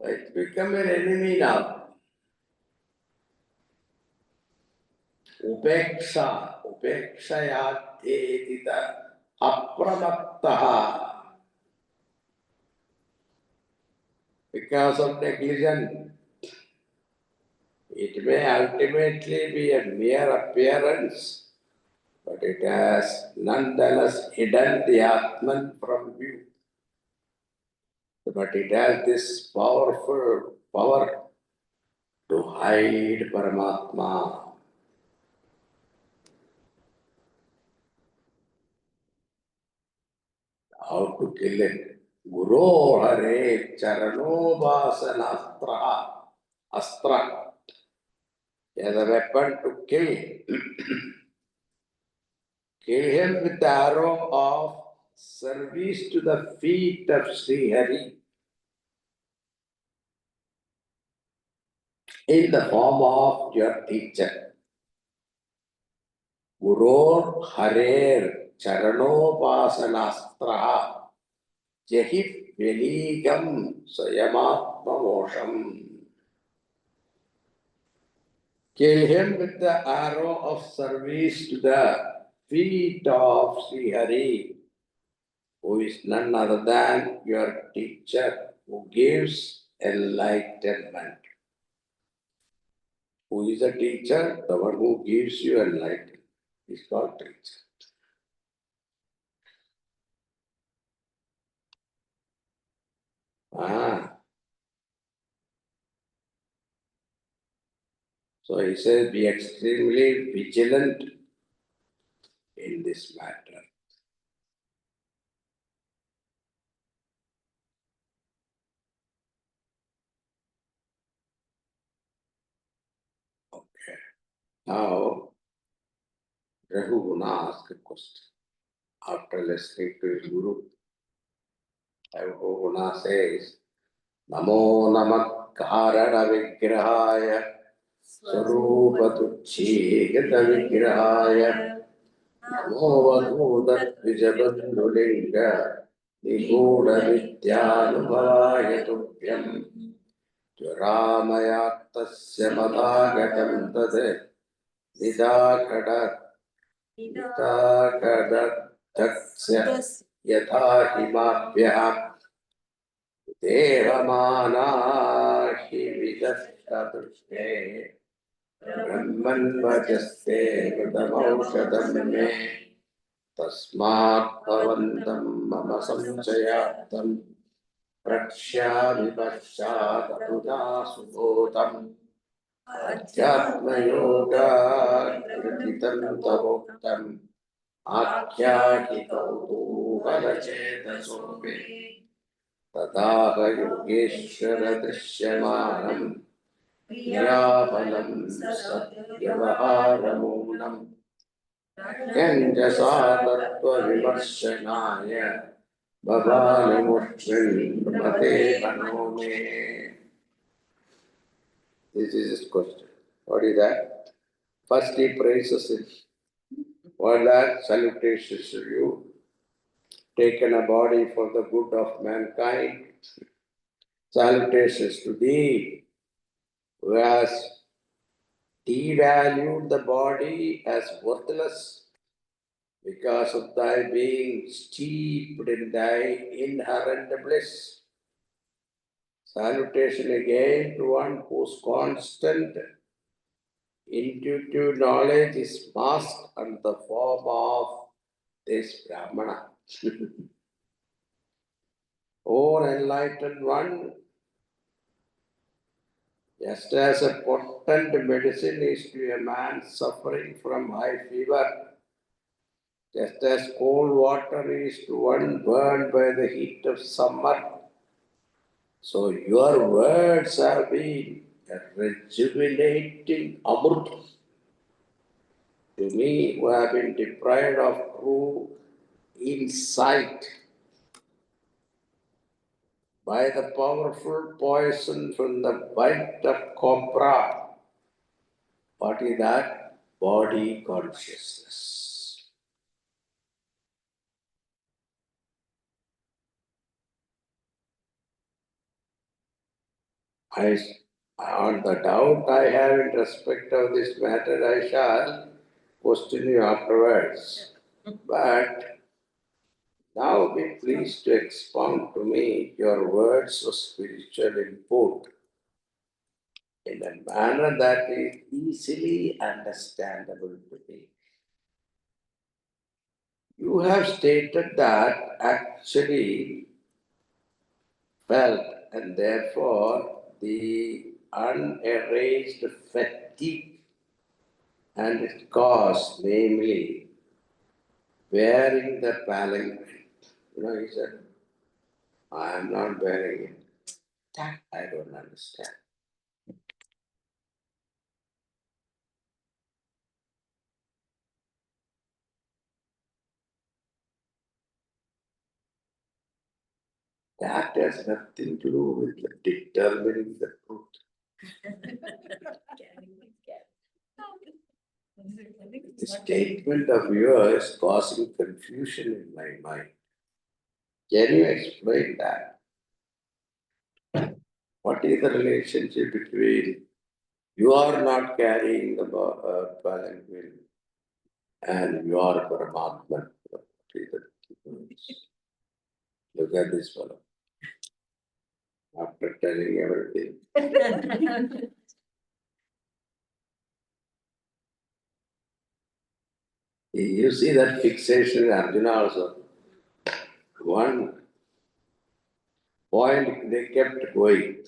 It's become an enemy now. Upekshayat etita apramattaha. Because of negligence, it may ultimately be a mere appearance, but it has nonetheless hidden the Atman from view. But it has this powerful power to hide Paramatma. How to kill it? Guru Hare Charano Vasanastra. Astra. As a weapon to kill. Kill him with the arrow of service to the feet of Sri Hari in the form of your teacher. Guror Harer Charanopasanastra Jahif Veligam Sayamatmamosham. Kill him with the arrow of service to the feet of Sri Hari, who is none other than your teacher, who gives enlightenment. Who is a teacher? The one who gives you enlightenment is called teacher. So he says, be extremely vigilant in this matter. Okay. Now, Rahuguna asked a question. After listening to his guru, Rahuguna says, Namo Namak Karana Vigrahaya Swarupa Tuchigata Vigrahaya Namo Vadhudat Vijabandhulinga Nigudha Vidyanubhavaya Tubhyam Ramayaktasya Madhagatam Tade Nidakadaksya Yatha Himabhyah Devamanahi Vidashtadushte Brahman Vajaste Vridamaushadam Me Tasmat Bhavantam Mama Samchayatam Prakshami Paschat Anuja Subhotam Adhyatma Yoga Krititam Tavoktam Akyaki Kautuhala Chetasope Tadaha Yogeshwara Drishyamanam Kriyapalam Satyavaharamunam Yanjasa Tattva Vimarshanaya Bhavani Mushrin Mate Manome. This is his question. What is that? First he praises it. What that? Salutations to you. Taken a body for the good of mankind. Salutations to thee, who has devalued the body as worthless because of thy being steeped in thy inherent bliss. Salutation again to one whose constant intuitive knowledge is masked under the form of this Brahmana. O enlightened one, just as a potent medicine is to a man suffering from high fever, just as cold water is to one burned by the heat of summer, so your words have been a rejuvenating amrit to me who have been deprived of true insight by the powerful poison from the bite of cobra. What is that? Body consciousness. On the doubt I have in respect of this matter, I shall question you afterwards. But now be pleased to expound to me your words of spiritual input in a manner that is easily understandable to me. You have stated that actually felt and therefore the unerased fatigue and its cause, namely wearing the palanquin. He said, I am not wearing it. That I don't understand. That has nothing to do with determining the truth. The statement of yours causing confusion in my mind. Can you explain that? What is the relationship between you are not carrying the palanquin and you are Paramatma? What is the difference? Look at this fellow. After telling everything. You see that fixation in Arjuna also. One point they kept going.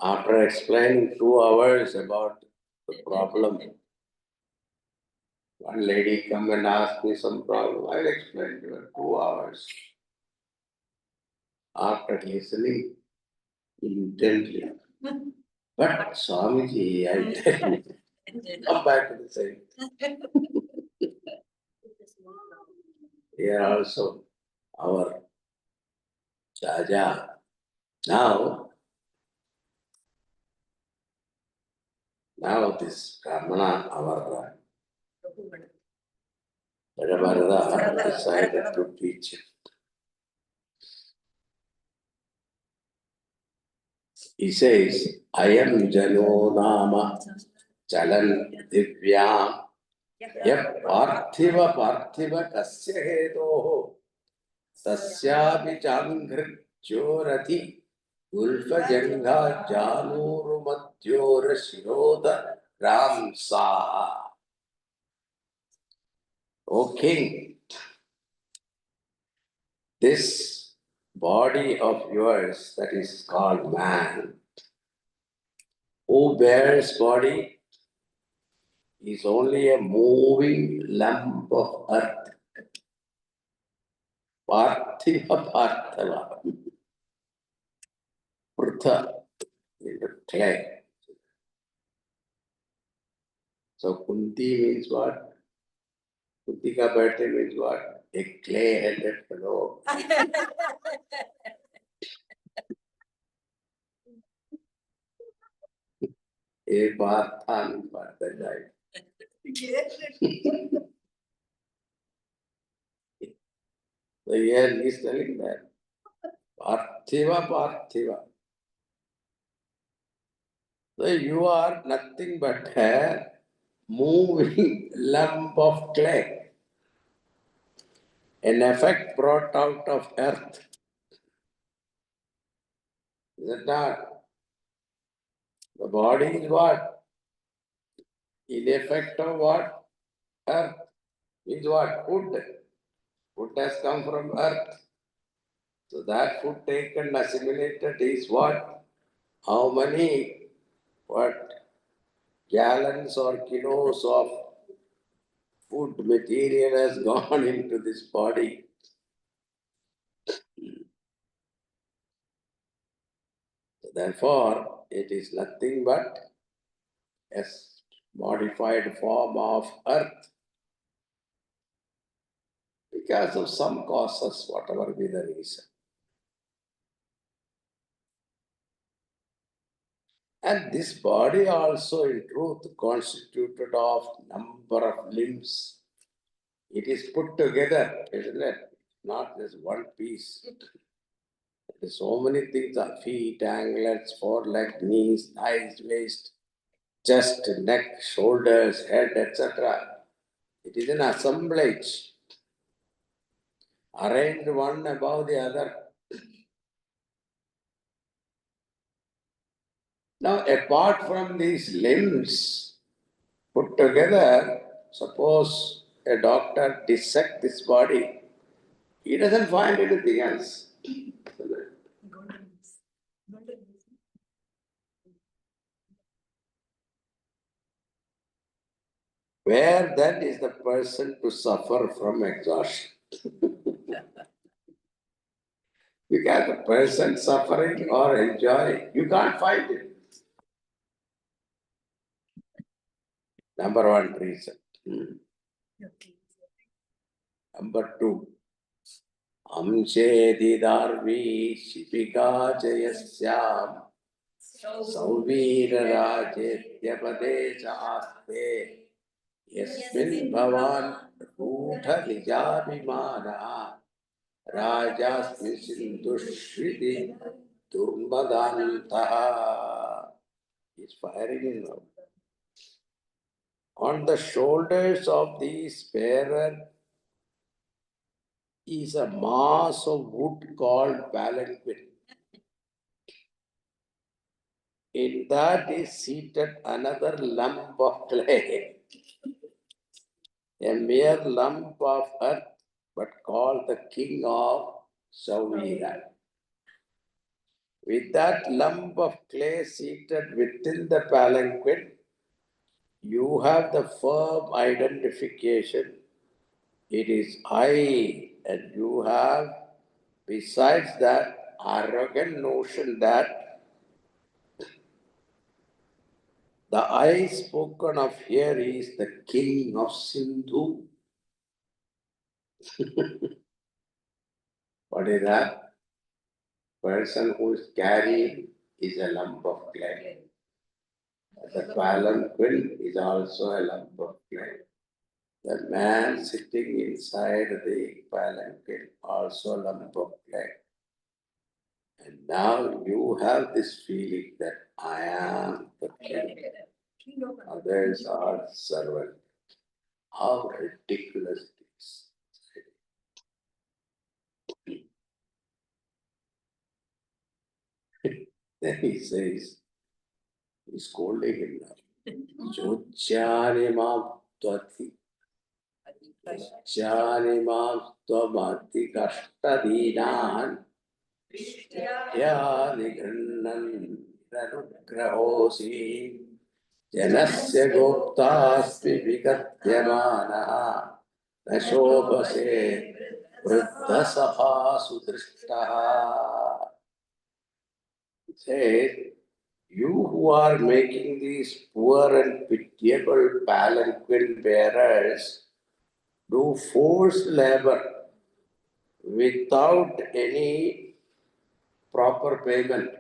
After explaining 2 hours about the problem, one lady come and ask me some problem. I'll explain to her 2 hours. After listening intently. But Swamiji, I tell you, come back to the same. Here also our Jaja. Now this Brahmana, our Bhagavatam decided to teach him. He says, Ayam Jano Nama Chalan Divyam Yap Parthiva Kasya Hedoho Tasyapi Changrichorati Ulfa Janga Januru Madhyora Shiroda Ramsa. O king, this body of yours that is called man, who bears body is only a moving lump of earth. Parthiva Parthava. Prtha is the clay. So Kunti means what? Kunti ka berte means what? A clay-headed fellow. A Parthan Partha. So here he is telling that Parthiva. So you are nothing but a moving lump of clay, an effect brought out of earth. Is it not? The body is what? In effect of what? Earth. Means what? Food. Food has come from earth. So that food taken, assimilated is what? How many, what, gallons or kilos of food material has gone into this body. Therefore, it is nothing but a modified form of earth because of some causes, whatever be the reason. And this body also in truth constituted of number of limbs. It is put together, isn't it? Not just one piece. There are so many things, feet, anklets, foreleg, knees, thighs, waist, chest, neck, shoulders, head, etc. It is an assemblage, arranged one above the other. Now, apart from these limbs put together, suppose a doctor dissect this body, he doesn't find anything else. Where then is the person to suffer from exhaustion? Because the person suffering or enjoying, you can't find it. Number one reason. Number two, Amshedidarvi Shipika Jayasyam Sauveerajatyapade Aste Yasmin Bhavan Rutha Nijabhimana Rajasmi Sindhushriti Durmadantaha. He's firing in now. On the shoulders of these bearer is a mass of wood called palanquin. In that is seated another lump of clay, a mere lump of earth, but called the king of Sauvira. With that lump of clay seated within the palanquin, you have the firm identification. It is I, and you have, besides that, arrogant notion that the I spoken of here is the king of Sindhu. What is that? Person who is carrying is a lump of clay. The palanquin is also a lump of clay. The man sitting inside the palanquin also a lump of clay. And now you have this feeling that I am the king. Others are servant. How ridiculous it is. Then he says, he's scolding him now. Jochyani mam tvati. Jochyani mam tvamati kashtadinan. Yani grannan ranugrahosi. Janasya goptaspi vigatyamanaha. Nashobhase vruddhasabha sudrishtaha. Says, you who are making these poor and pitiable palanquin bearers do forced labor without any proper payment.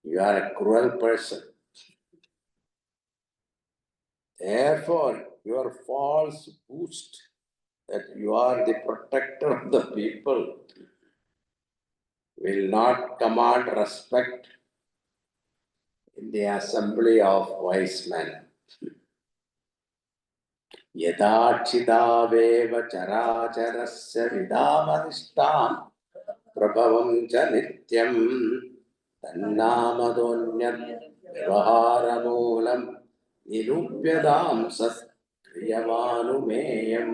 You are a cruel person. Therefore, your false boast that you are the protector of the people will not command respect in the assembly of wise men. Yadachidaveva characharasya vidamadishtam prabhavam cha nityam tannamadonyat vyavaharamulam nirupyadam sat kriyavanumeyam.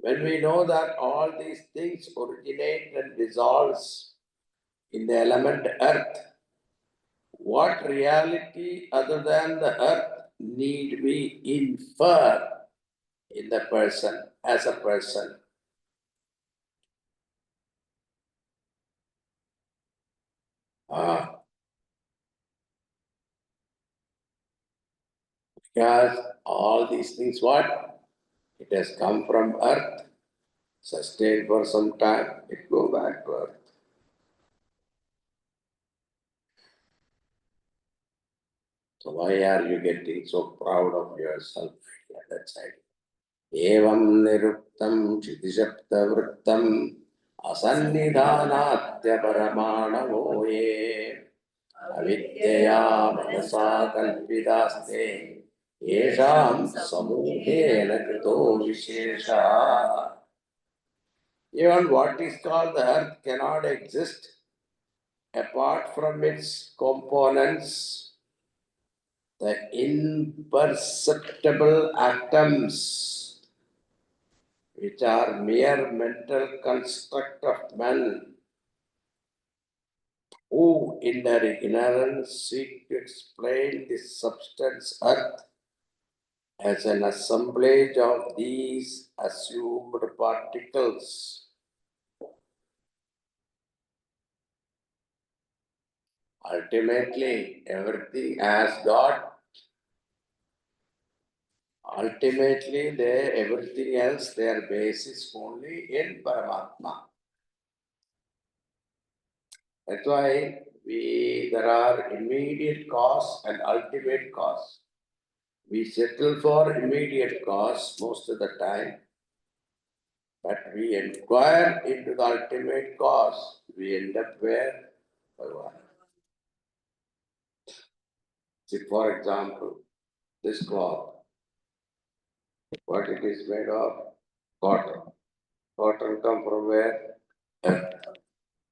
When we know that all these things originate and dissolves in the element earth, what reality other than the earth need we infer in the person, as a person? Because all these things, what? It has come from earth, sustained for some time, it go back to earth. So why are you getting so proud of yourself at that side? Evam niruptam kshitishaptavrittam asannidhanatya paramanavo ye avidyaya manasa kalpidaste yesham samuhena krito vishesha. Even what is called the earth cannot exist apart from its components, the imperceptible atoms, which are mere mental construct of men, who in their ignorance seek to explain this substance earth as an assemblage of these assumed particles. Ultimately, everything has got. Ultimately, everything else, their base is only in Paramatma. That's why there are immediate cause and ultimate cause. We settle for immediate cause most of the time, but we inquire into the ultimate cause. We end up where? Bhagavan. See, for example, this cloth, what it is made of? Cotton. Cotton come from where? Earth.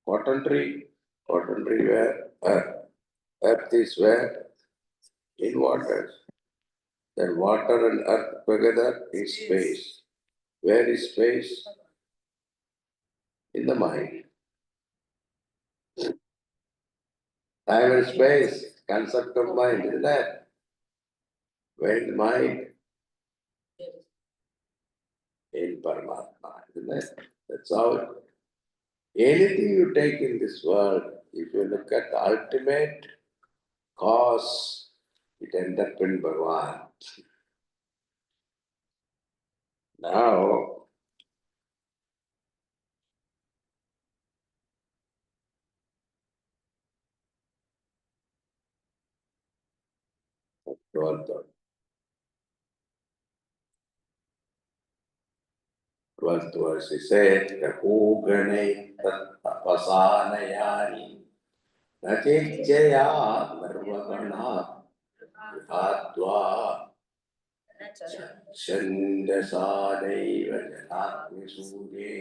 Cotton tree. Cotton tree where? Earth. Earth is where? In water. Then water and earth together is space. Where is space? In the mind. Time and space, concept of mind, isn't that? Where is mind? In Paramatma, isn't it? That's how anything you take in this world, if you look at the ultimate cause, it ends up in Bhagavan. Now, 12th verse, he said, Kahugane tapasanayani nachechaya narvagana atva chandasadaiva janatmi suje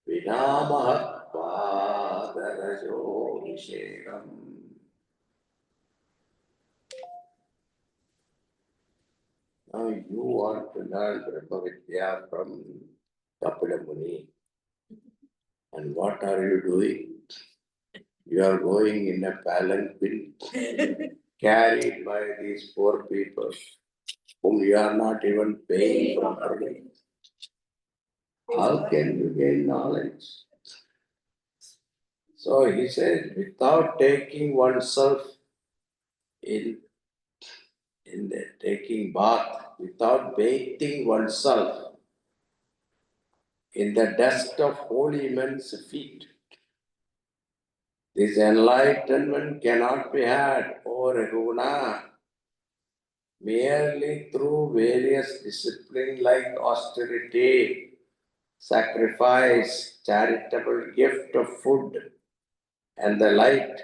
vinamahat padarajo vishekam. Now you want to learn Brahma Vidya from Kapila Muni. And what are you doing? You are going in a palanquin carried by these poor people whom you are not even paying properly. How can you gain knowledge? So he says, without taking oneself in the taking bath, without bathing oneself in the dust of holy men's feet, this enlightenment cannot be had, O Raghuna, merely through various disciplines like austerity, sacrifice, charitable gift of food, and the light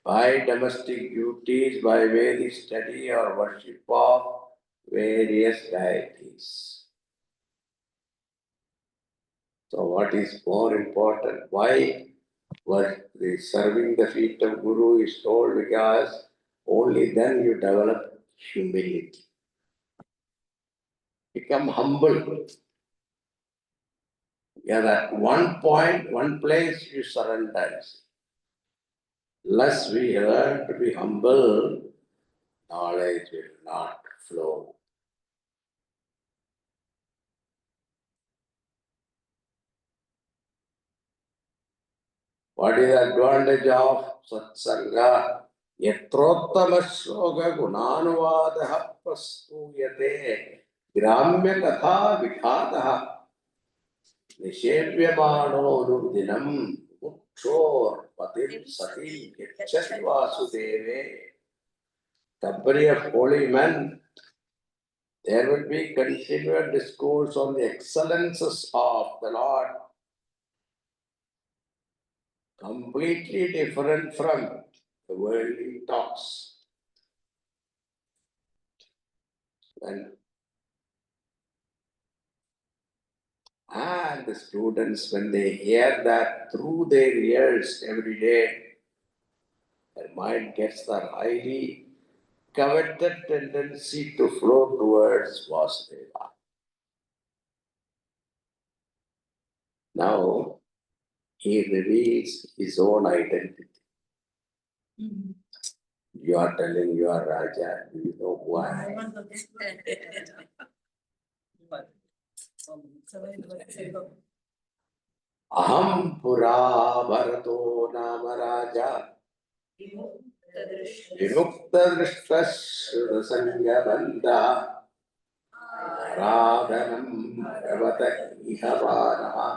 by domestic duties, by Vedic study or worship of various deities. So what is more important? Why the serving the feet of Guru is told? Because only then you develop humility. Become humble. Yeah, at one point, one place you surrender. Unless we learn to be humble, knowledge will not flow. What is the advantage of satsanga? Yatrottama shloka gunanuvadaha prastuyate gramya katha vikhataha nishepyamano nudinam mukshor patim satim yachati vasudeve. Company of holy men, there will be continued discourse on the excellences of the Lord, completely different from the worldly talks. And the students, when they hear that through their ears every day, their mind gets that highly coveted tendency to flow towards Vasudeva. Now, he reveals his own identity. You are telling you are Raja, do you know who I am? Aham pura bharato nama Raja vimukta drishtas sangabandha radhanam bhagavata ihavanaha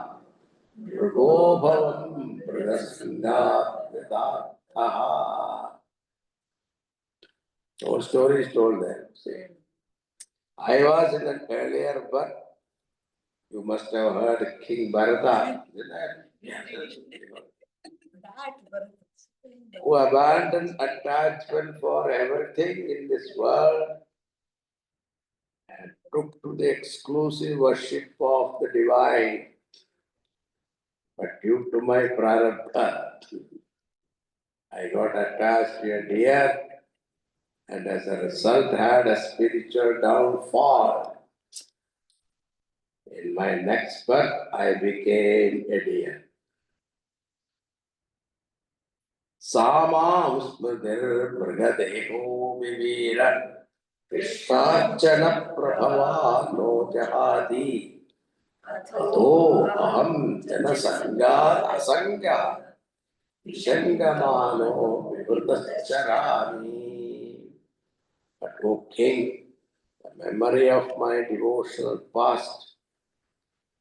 Rugo bhavam pradasangat vidathaha. All stories told there. See, I was in an earlier birth. You must have heard King Bharata, who abandoned attachment for everything in this world and took to the exclusive worship of the divine. But due to my prarabdha, I got attached to a deer and as a result had a spiritual downfall. In my next birth, I became a deer. Sama usmadir bragadeho vivira Krishnachana prabhava no jahadi Ato aham janasanga asanga Vishangamano vivrutasharami. But O King, the memory of my devotional past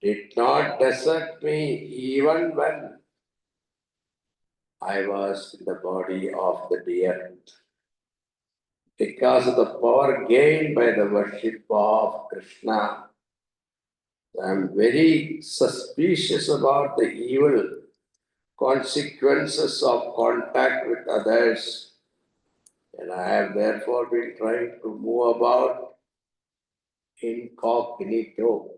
did not desert me even when I was in the body of the deer. Because of the power gained by the worship of Krishna, I am very suspicious about the evil consequences of contact with others, and I have therefore been trying to move about incognito.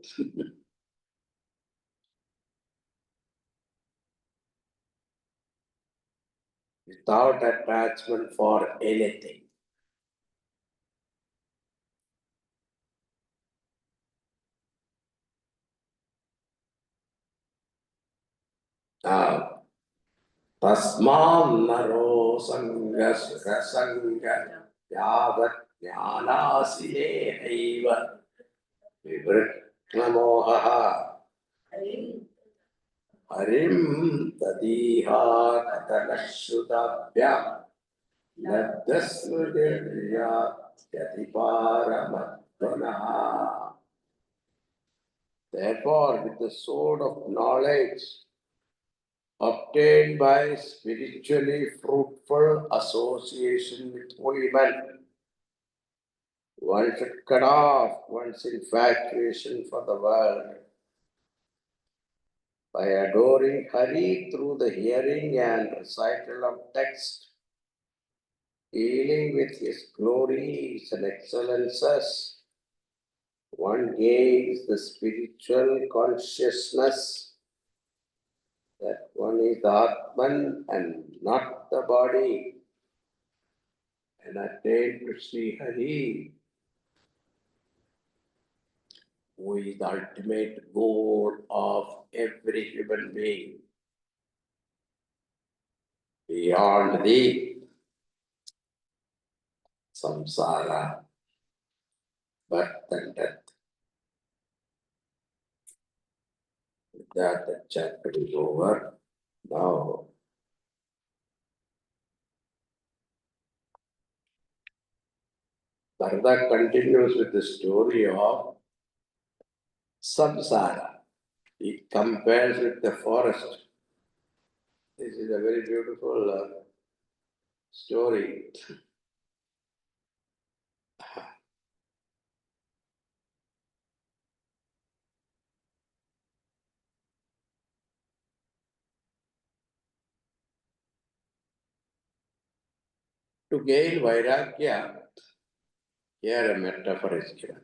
Without attachment for anything. Now, tasmam naro sanga sanga yavat jnanasine haiva vivritnamohaha harim tadiha katanashutabhyam labdasmridirya yatiparamattvanaha. Therefore, with the sword of knowledge obtained by spiritually fruitful association with holy men, one should cut off one's infatuation for the world by adoring Hari through the hearing and recital of text, dealing with his glories and excellences, one gains the spiritual consciousness that one is Atman and not the body, and attain to see Hari, who is the ultimate goal of every human being, beyond the samsara, birth and death. With that, the chapter is over. Now, Bharata continues with the story of samsara. He compares with the forest. This is a very beautiful story. To gain vairagya, here a metaphor is given.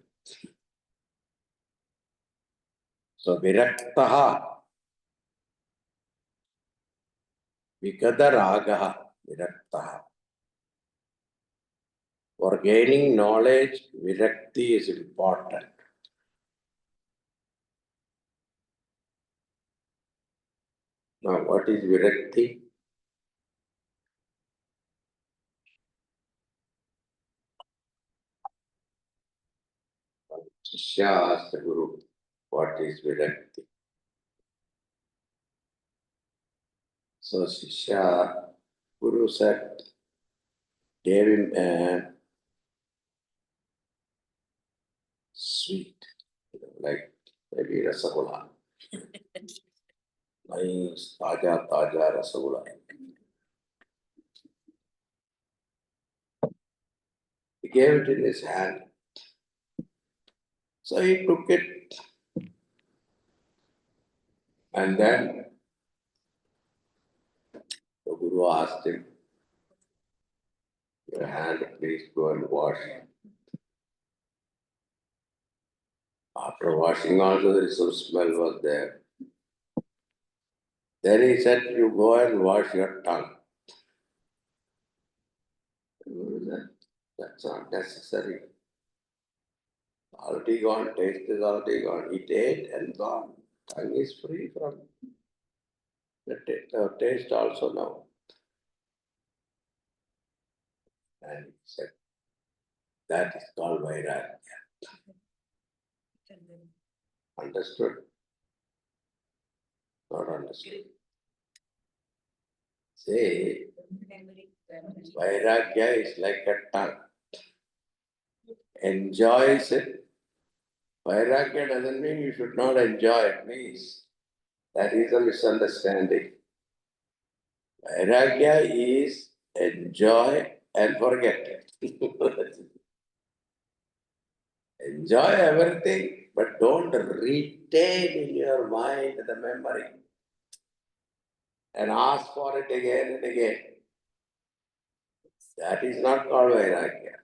So, viraktaha, vikada viraktaha. For gaining knowledge, virakti is important. Now, what is virakti? Shishya asked the Guru, what is virakti? So, Shishya, Guru said, gave him a sweet, like maybe rasagula. Nice, taja rasagula. He gave it in his hand. So he took it, and then the Guru asked him, your hand, please go and wash. After washing also, there is some smell was there. Then he said, you go and wash your tongue. The Guru said, that's not necessary. Already gone, taste is already gone. It ate and gone. Tongue is free from the taste also now. And he said, that is called vairagya. Understood? Not understood. See, vairagya is like a tongue. Enjoys it. Vairagya doesn't mean you should not enjoy it, please. That is a misunderstanding. Vairagya is enjoy and forget. Enjoy everything, but don't retain in your mind the memory and ask for it again and again. That is not called Vairagya.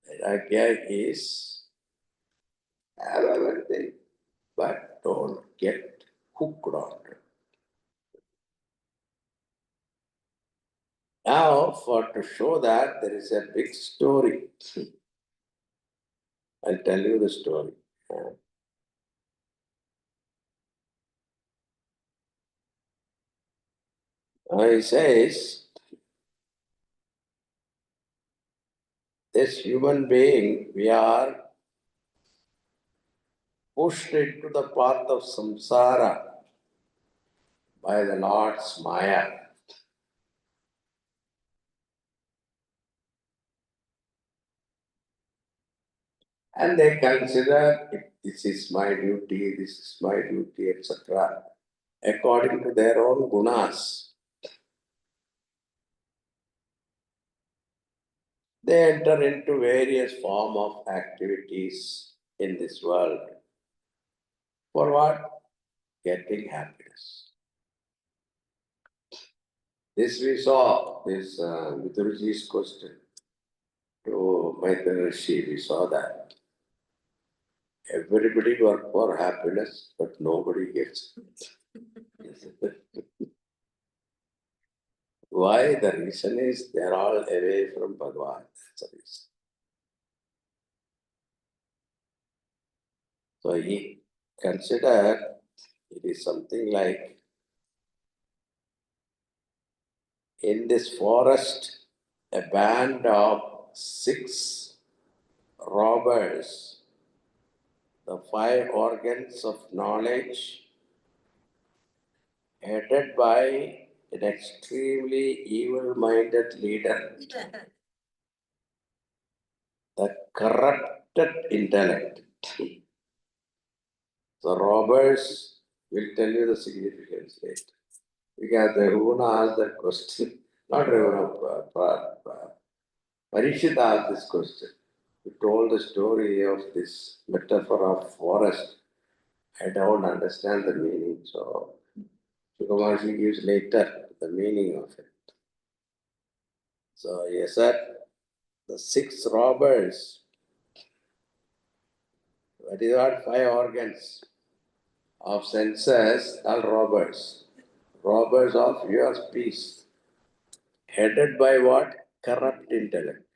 Vairagya is have everything, but don't get hooked on it. Now, to show that, there is a big story. I'll tell you the story. He says, this human being, we are pushed into the path of samsara by the Lord's Maya. And they consider this is my duty, this is my duty, etc., according to their own gunas. They enter into various form of activities in this world. For what? getting happiness. This we saw, this Vidurji's question to Maitreya Rishi, we saw that. Everybody work for happiness, but nobody gets it. Why? The reason is they are all away from Bhagavan. That's the reason. So he considered it is something like in this forest, a band of 6 robbers, the 5 organs of knowledge, headed by an extremely evil-minded leader, the corrupted intellect. The robbers will tell you the significance later. Because the Ravuna asked that question, not Ravuna, Parishit asked this question. He told the story of this metaphor of forest. I don't understand the meaning, so Sukamashi gives later the meaning of it. So he said, the 6 robbers, that is what 5 organs of senses are robbers. Robbers of your peace. Headed by what? Corrupt intellect.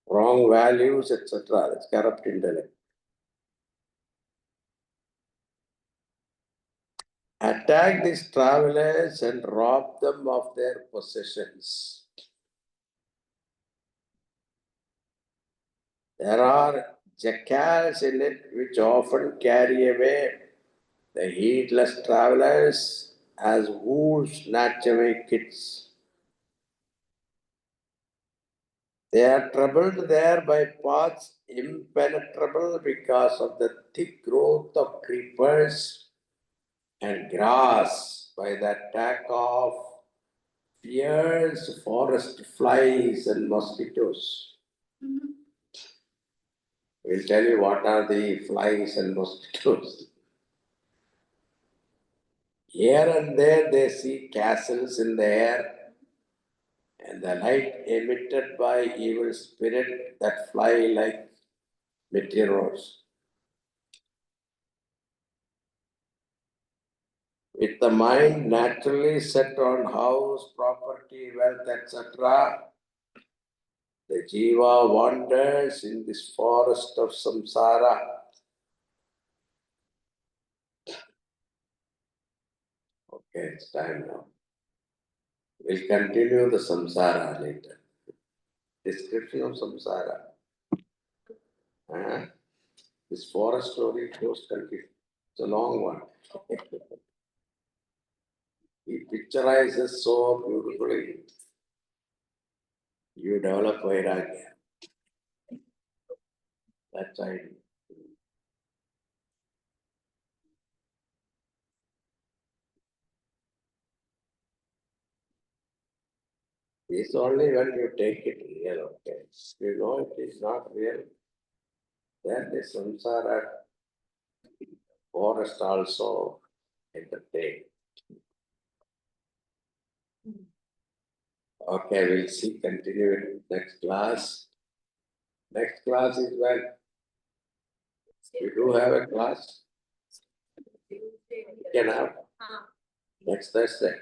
Wrong values, etc. That's corrupt intellect. Attack these travelers and rob them of their possessions. There are jackals in it which often carry away the heedless travelers as wolves snatch away kids. They are troubled there by paths impenetrable because of the thick growth of creepers and grass, by the attack of fierce forest flies and mosquitoes. We'll tell you what are the flies and mosquitoes. Here and there they see castles in the air and the light emitted by evil spirit that fly like meteors. With the mind naturally set on house, property, wealth, etc., the jiva wanders in this forest of samsara. Okay, it's time now. We'll continue the samsara later. Description of samsara. This forest story goes continue. It's a long one. He picturizes so beautifully. You develop vairagya. That's why. It's only when you take it real, okay? If you know it is not real, then the samsara forest also entertain. Okay, we'll see, continue in next class. Next class is when? We do have a class. Can have next Thursday.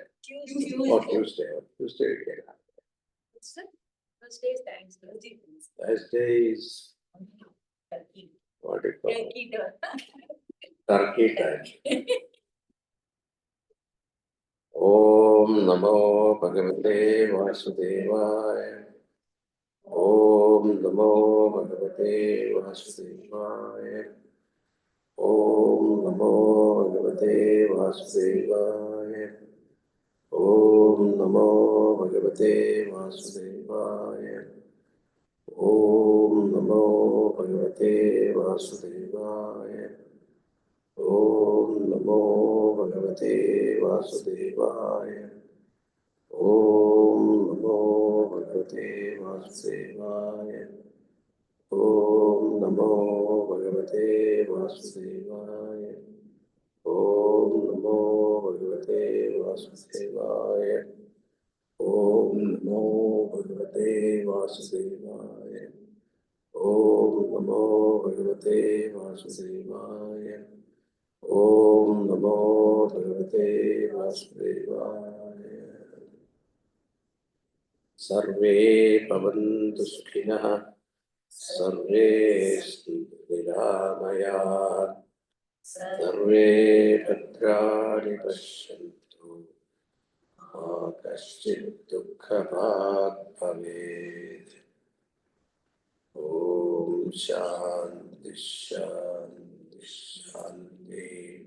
Or Tuesday. Tuesday we can have. Thursday is Thanksgiving. Thursday is Turkey. what do you call it? Turkey. Turkey time. Om Namo Bhagavate Vasudevaya. Om Namo Bhagavate Vasudevaya. Om Namo Bhagavate Vasudevaya. Om Namo Bhagavate Vasudevaya. Om Namo Bhagavate Vasudevaya. Om Namo Bhagavate Vasudevaya. Om Namo Bhagavate Vasudevaya. Om Namo Bhagavate Vasudevaya. Bhagavate Vasudevaya. Om Namo Bhagavate Vasudevaya. Om Namo Bhagavate Vasudevaya. Om Namo Bhagavate Vasudevaya. Sarve Bhavantu Sukhinah. Sarve Santhu Niramaya. Sarve Bhadrani Pashyantu. Ma Kaschid Dukkhabhag Bhavet. Om Shanti Shanti Shanti.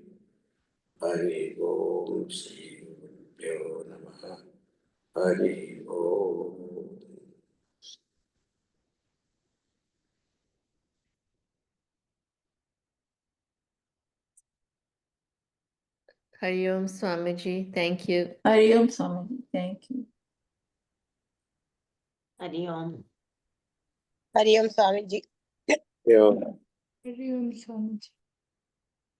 Hari Om Shri Gurubhyo Namaha. Hari Om. Hari Om Swamiji, thank you. Hari Om Swamiji, thank you. Hari Om. Hari Om Swamiji. Yeah. Hari Om Swamiji.